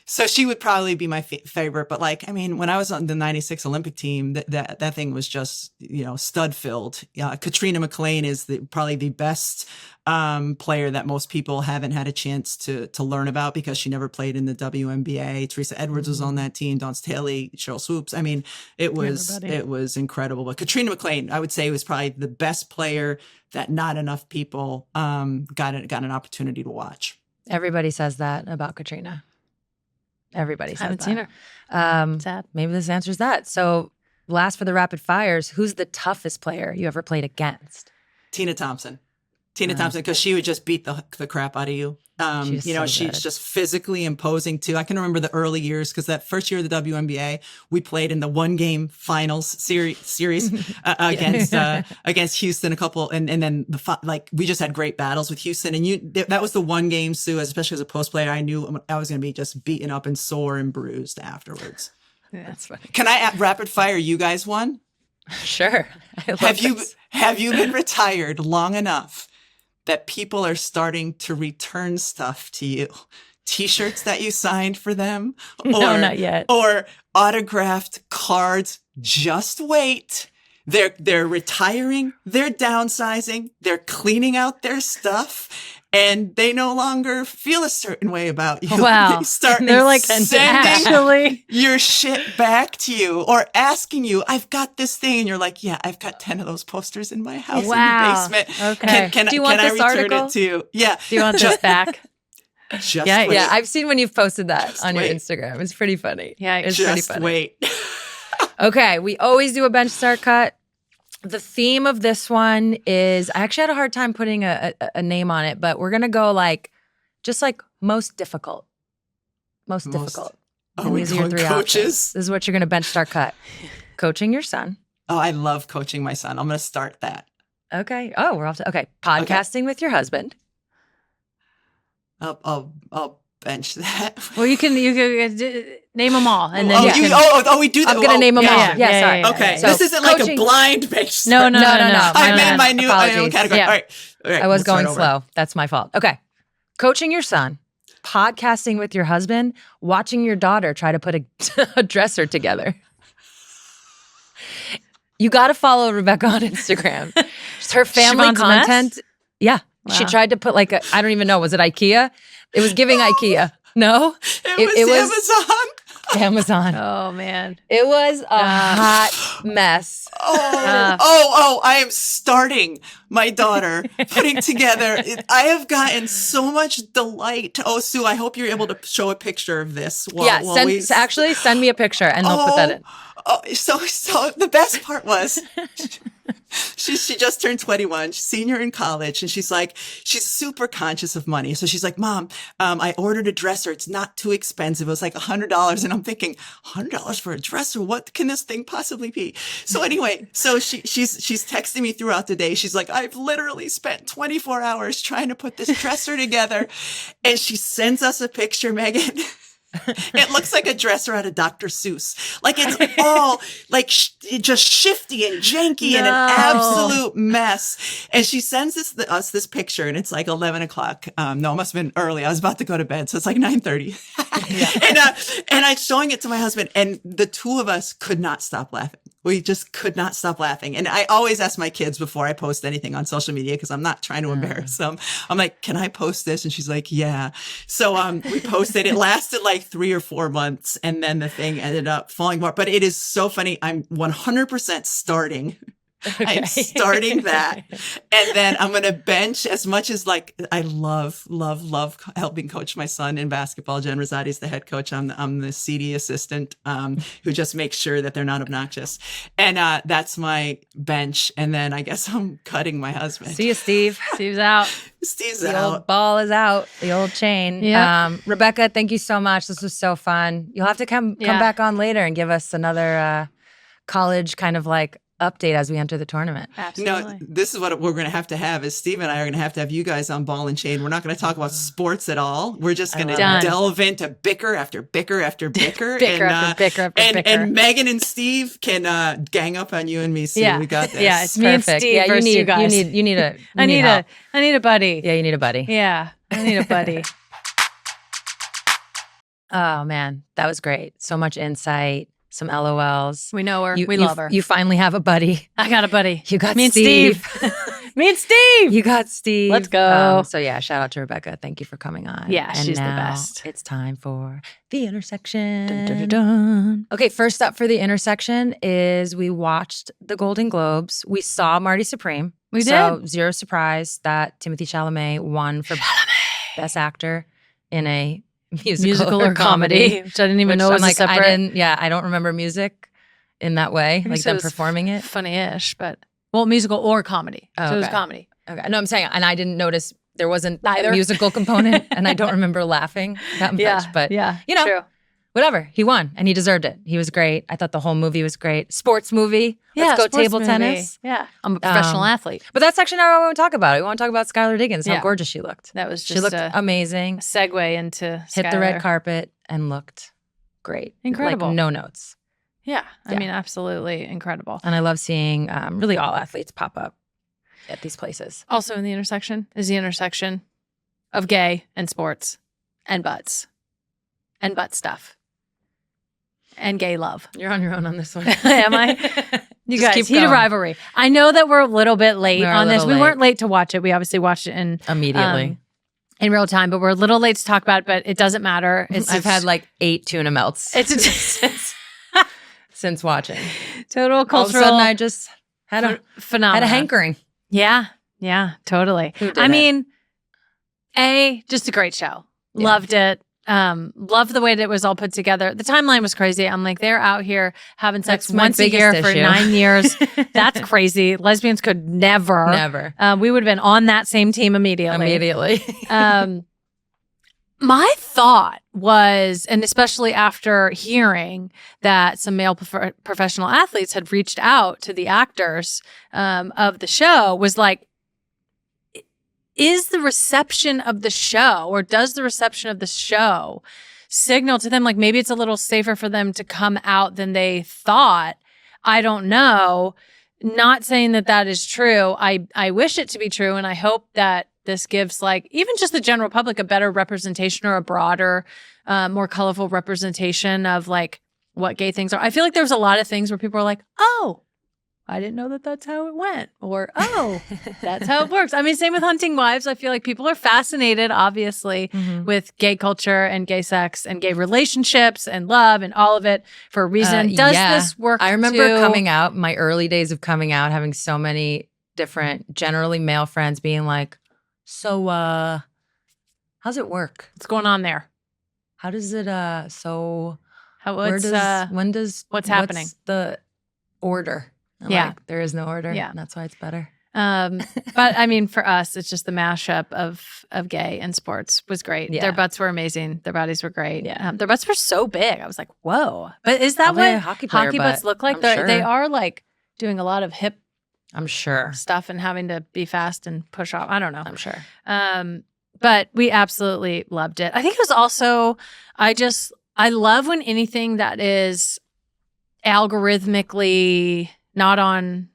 So she would probably be my favorite. But when I was on the 96 Olympic team, that thing was just, stud filled. Katrina McLean is probably the best player that most people haven't had a chance to learn about because she never played in the WNBA. Teresa Edwards was on that team. Dawn Staley, Cheryl Swoops. I mean, it was incredible. But Katrina McClain, I would say, was probably the best player that not enough people got an opportunity to watch. Everybody says that about Katrina. Everybody says that. I haven't seen her. Sad. Maybe this answers that. So last for the rapid fires, who's the toughest player you ever played against? Tina Thompson. Thompson, because she would just beat the crap out of you. She's just physically imposing too. I can remember the early years because that first year of the WNBA, we played in the 1-game finals series against Houston a couple, and then we just had great battles with Houston. And that was the 1 game, Sue, especially as a post player, I knew I was going to be just beaten up and sore and bruised afterwards. Yeah, that's funny. Can I rapid fire you guys one? Sure. Have you been retired long enough that people are starting to return stuff to you? T-shirts that you signed for them? No, not yet. Or autographed cards. Just wait. They're retiring. They're downsizing. They're cleaning out their stuff. And they no longer feel a certain way about you. Wow. They're like sending your shit back to you or asking you, I've got this thing. And you're like, yeah, I've got 10 of those posters in my house in the basement. Okay. Can Do you want I this return article? it to you? Yeah. Do you want this back? Just Yeah, wait. yeah. I've seen when you've posted that Just on wait. your Instagram. It's pretty funny. Yeah, it's pretty Just funny. wait. Okay, we always do a bench start cut. The theme of this one is, I actually had a hard time putting a name on it, but we're going to go just most difficult. Most difficult. Are And we these are your going 3 options. coaches? This is what you're going to bench start cut. Coaching your son. Oh, I love coaching my son. I'm going to start that. Okay. Oh, we're off to, okay. Podcasting with your husband. I'll bench that. Well, you can name them all, and then we do that. I'm going to name them all. Yeah, sorry. Okay, So this isn't like a coaching- blind bench. No. I made my new Apologies. category. Yeah. All right. I was we'll start going over. slow. That's my fault. Okay. Coaching your son, podcasting with your husband, watching your daughter try to put a dresser together. You got to follow Rebecca on Instagram. Just her family Siobhan's mess? content. Yeah. She Wow. tried to put I don't even know. Was it IKEA? It was giving IKEA. No? It was Amazon. Amazon. Oh man. It was a hot mess. I am starting my daughter putting together. I have gotten so much delight. Oh, Sue, I hope you're able to show a picture of this. Actually send me a picture and they'll put that in. Oh, so the best part was she just turned 21, she's senior in college, and she's super conscious of money. So she's like, Mom, I ordered a dresser. It's not too expensive. It was like $100. And I'm thinking, $100 for a dresser? What can this thing possibly be? So anyway, she's texting me throughout the day. She's like, I've literally spent 24 hours trying to put this dresser together. And she sends us a picture, Megan. It looks like a dresser out of Dr. Seuss. It's all just shifty and janky and an absolute mess. And she sends us this picture, and it's like 11 o'clock. No, it must have been early. I was about to go to bed, so it's like 9:30. And I'm showing it to my husband, and the two of us could not stop laughing. We just could not stop laughing. And I always ask my kids before I post anything on social media, because I'm not trying to embarrass them. I'm like, can I post this? And she's like, yeah. So we posted. It lasted 3 or 4 months. And then the thing ended up falling apart. But it is so funny. I'm 100% starting. Okay. I'm starting that. And then I'm going to bench as much as I love helping coach my son in basketball. Jen Rosati's the head coach. I'm the CD assistant who just makes sure that they're not obnoxious. And that's my bench. And then I guess I'm cutting my husband. See you, Steve. Steve's out. Steve's The out. old ball is out. The old chain. Yeah. Rebecca, thank you so much. This was so fun. You'll have to come back on later and give us another college kind of update as we enter the tournament. Absolutely. No, this is what we're going to have is Steve and I are going to have you guys on Ball and Chain. We're not going to talk about sports at all. We're just going to delve into bicker after bicker after bicker. bicker. And Megan and Steve can gang up on you and me. So we got this. Yeah, it's me and Steve versus you guys. You need a I need a buddy. Yeah, you need a buddy. Yeah, I need a buddy. Oh man, that was great. So much insight. Some LOLs. We know her. We love her. You finally have a buddy. I got a buddy. You got me and Steve. Me and Steve. You got Steve. Let's go. So yeah, shout out to Rebecca. Thank you for coming on. Yeah, and she's the now best. It's time for The Intersection. Dun, dun, dun, dun. Okay, first up for The Intersection is we watched the Golden Globes. We saw Marty Supreme. We So did. zero surprise that Timothée Chalamet won for Best Actor in a musical or comedy, which I didn't even Which know was I'm a separate. I don't remember music in that way, I like guess them it was performing it. Funny-ish, but musical or comedy. Oh, So it was okay. comedy. Okay, no, I'm saying, and I didn't notice there wasn't Neither. a musical component, and I don't remember laughing that much. But yeah, you know, true. whatever, he won and he deserved it. He was great. I thought the whole movie was great. Sports movie. Let's go sports table movie. tennis. Yeah, I'm a professional athlete. But that's actually not what we want to talk about. We want to talk about Skylar Diggins, how Yeah. gorgeous she looked. That was just She looked a amazing. segue into Hit the red Skylar. carpet and looked great. Incredible. Like no notes. Yeah, I Yeah. mean, absolutely incredible. And I love seeing really all athletes pop up at these places. Also in the intersection is the intersection of gay and sports and butts and butt stuff and gay love. You're on your own on this one. Am I? You Just guys, keep Heated going. Rivalry. I know that we're a little bit late We're a on this. little We late. weren't late to watch it. We obviously watched it Immediately. in real time, but we're a little late to talk about it, but it doesn't matter. I've had like 8 tuna melts it's since watching. total All of a cultural sudden, I just had phenomenon. a hankering. Yeah, totally. Who didn't? I mean, just a great show. Yeah. Loved it. Loved the way that it was all put together. The timeline was crazy. I'm like, they're out here having sex That's my once a year biggest for issue. 9 years. That's crazy. Lesbians could never. Never. We would have been on that same team immediately. Immediately. My thought was, and especially after hearing that some male professional athletes had reached out to the actors of the show, was like, is the reception of the show, or does the reception of the show signal to them like maybe it's a little safer for them to come out than they thought? I don't know. Not saying that that is true. I wish it to be true, and I hope that this gives like even just the general public a better representation or a broader, more colorful representation of like what gay things are. I feel like there's a lot of things where people are like, oh, I didn't know that that's how it went, or oh, that's how it works. I mean, same with Hunting Wives. I feel like people are fascinated, obviously, with gay culture and gay sex and gay relationships and love and all of it for a reason. Does this work? I remember too? coming out, my early days of coming out, having so many different, generally male friends being like, so how's it work? What's going on there? How does it so How where it's, does when does what's happening? The order? I'm Yeah. like, there is no order. Yeah. And that's why it's better. But I mean, for us, it's just the mashup of gay and sports was great. Yeah. Their butts were amazing. Their bodies were great. Yeah. Their butts were so big. I was like, whoa. But is that Probably a what hockey player butts butt, look like? I'm They sure. are like doing a lot of hip I'm sure. stuff and having to be fast and push off. I don't know. I'm sure. But we absolutely loved it. I think it was also, I love when anything that is algorithmically not on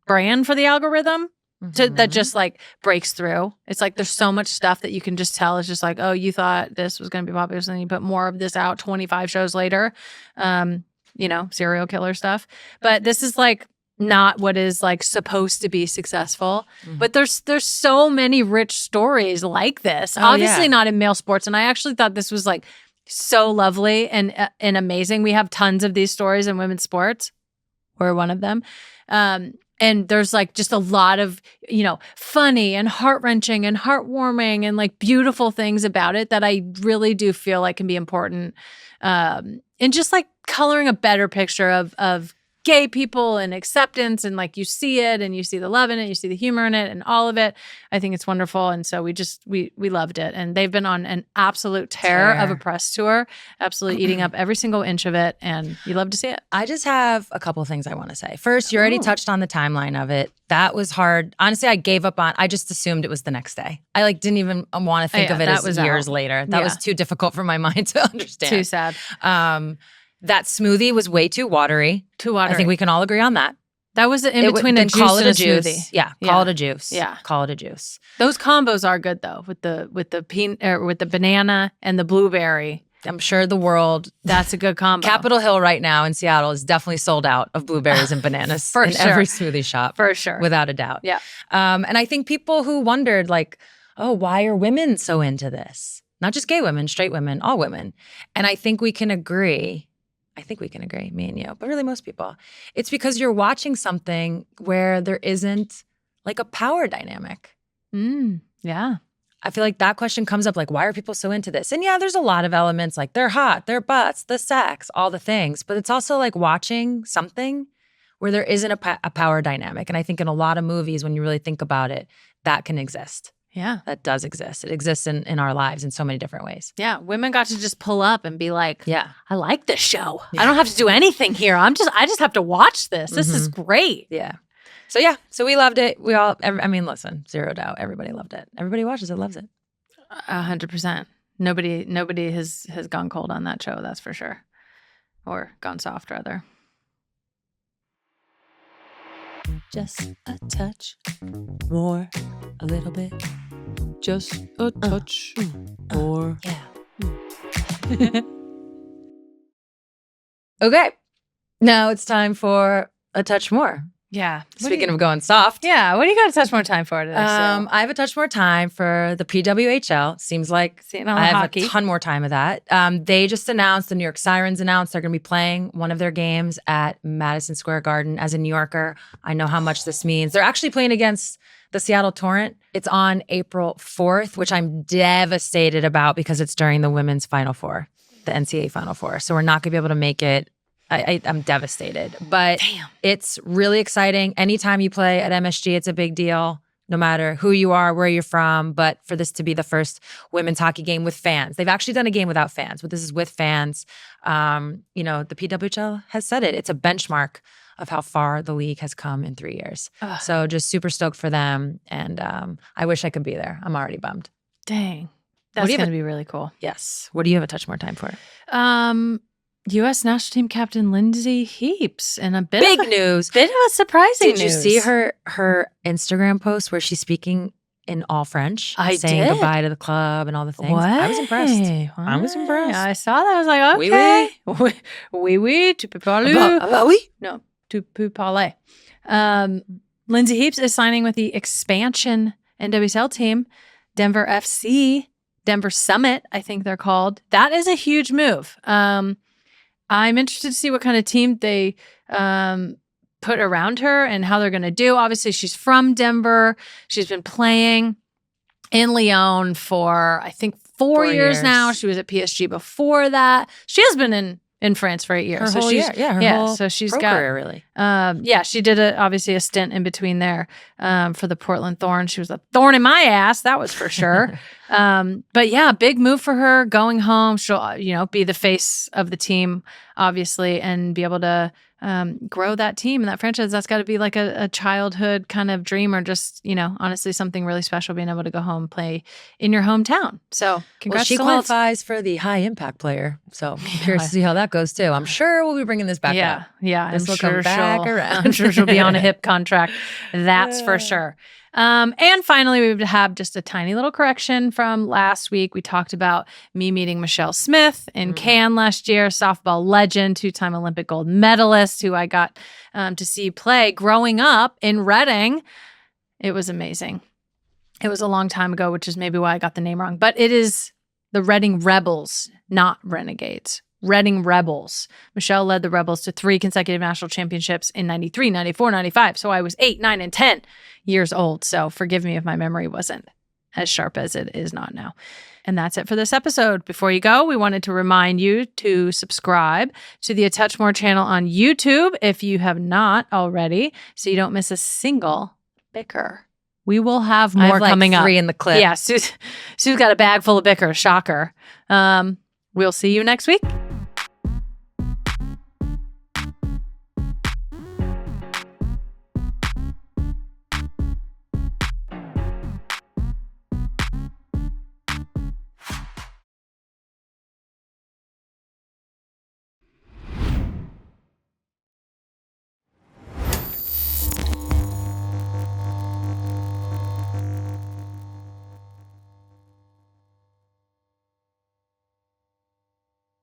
brand for the algorithm that just like breaks through. It's like there's so much stuff that you can just tell. It's just like, oh, you thought this was going to be popular, so then you put more of this out 25 shows later. Serial killer stuff. But this is like not what is like supposed to be successful. But there's so many rich stories like this. Oh, Obviously yeah. not in male sports. And I actually thought this was like so lovely and amazing. We have tons of these stories in women's sports. We're one of them. And there's like just a lot of, funny and heart-wrenching and heartwarming and like beautiful things about it that I really do feel like can be important. And just like coloring a better picture of gay people and acceptance, and like you see it and you see the love in it, you see the humor in it and all of it. I think it's wonderful. And so we loved it. And they've been on an absolute tear of a press tour, absolutely eating up every single inch of it. And you love to see it. I just have a couple of things I want to say. First, you already touched on the timeline of it. That was hard. Honestly, I gave up on. I just assumed it was the next day. I didn't even want to think of it that as was years out. later. That was too difficult for my mind to understand. Too sad. That smoothie was way too watery. Too watery. I think we can all agree on that. That was in between a then juice call it and a juice. smoothie. Yeah, call it a juice. Yeah. Call it a juice. Those combos are good though, with the banana and the blueberry. I'm sure the world, That's a good combo. Capitol Hill right now in Seattle is definitely sold out of blueberries and bananas For in sure. every smoothie shop. For sure. Without a doubt. Yeah. And I think people who wondered like, oh, why are women so into this? Not just gay women, straight women, all women. And I think we can agree, me and you, but really most people. It's because you're watching something where there isn't like a power dynamic. Yeah. I feel like that question comes up like, why are people so into this? And yeah, there's a lot of elements like they're hot, their butts, the sex, all the things. But it's also like watching something where there isn't a power dynamic. And I think in a lot of movies, when you really think about it, that can exist. Yeah. That does exist. It exists in our lives in so many different ways. Yeah. Women got to just pull up and be like, Yeah. I like this show. I don't have to do anything here. I just have to watch this. This is great. Yeah. So we loved it. We all, listen, zero doubt. Everybody loved it. Everybody watches it, loves it. 100%. Nobody has gone cold on that show, that's for sure. Or gone soft, rather. Just a touch more, a little bit. Just a touch more. Yeah. Okay. Now it's time for a touch more. Yeah. Speaking of going soft. Yeah. What do you got to touch more time for today? I have a touch more time for the PWHL. Seems like Seeing all the I have hockey. a ton more time of that. They just announced, the New York Sirens announced they're going to be playing one of their games at Madison Square Garden. As a New Yorker, I know how much this means. They're actually playing against the Seattle Torrent. It's on April 4th, which I'm devastated about because it's during the women's Final Four, the NCAA Final Four. So we're not going to be able to make it. I'm devastated, but it's really exciting. Anytime you play at MSG, it's a big deal, no matter who you are, where you're from. But for this to be the first women's hockey game with fans, they've actually done a game without fans, but this is with fans. The PWHL has said it. It's a benchmark of how far the league has come in 3 years. Ugh. So just super stoked for them. And I wish I could be there. I'm already bummed. Dang. What That's do you going have to be really cool. Yes. What do you have a touch more time for? U.S. national team captain Lindsay Heaps and a bit Big of news. a surprising Did you news. see her Instagram post where she's speaking in all French, I saying did. goodbye to the club and all the things? What? I was impressed. I was What? impressed. I saw that. I was like, Oui, okay. Oui, tu peux parler. oui. No, tu peux parler. Lindsay Heaps is signing with the expansion NWSL team, Denver FC, Denver Summit, I think they're called. That is a huge move. I'm interested to see what kind of team they put around her and how they're going to do. Obviously, she's from Denver. She's been playing in Lyon for, I think, 4 years now. She was at PSG before that. She has been in France for 8 years. Her whole year. Yeah, her whole so she's pro got career, really. she did obviously a stint in between there for the Portland Thorns. She was a thorn in my ass, that was for sure. But yeah, big move for her going home. She'll be the face of the team, obviously, and be able to grow that team and that franchise. That's got to be like a childhood kind of dream, or just honestly something really special, being able to go home and play in your hometown. So congrats. She to Lindsay. qualifies for the high impact player. So I'm curious to see how that goes too. I'm sure we'll be bringing this back up. Yeah, This I'm will sure come back around. I'm sure she'll be on a hip contract. That's for sure. And finally, we would have just a tiny little correction from last week. We talked about me meeting Michelle Smith in Cannes last year, softball legend, 2-time Olympic gold medalist, who I got to see play growing up in Reading. It was amazing. It was a long time ago, which is maybe why I got the name wrong. But it is the Reading Rebels, not Renegades. Reading Rebels. Michelle led the Rebels to 3 consecutive national championships in 93, 94, 95. So I was 8, 9, and 10 years old. So forgive me if my memory wasn't as sharp as it is not now. And that's it for this episode. Before you go, we wanted to remind you to subscribe to the A Touch More channel on YouTube if you have not already, so you don't miss a single bicker. We will have more I have like coming up. 3 in the clip. Yeah, Sue's got a bag full of bicker. Shocker. We'll see you next week.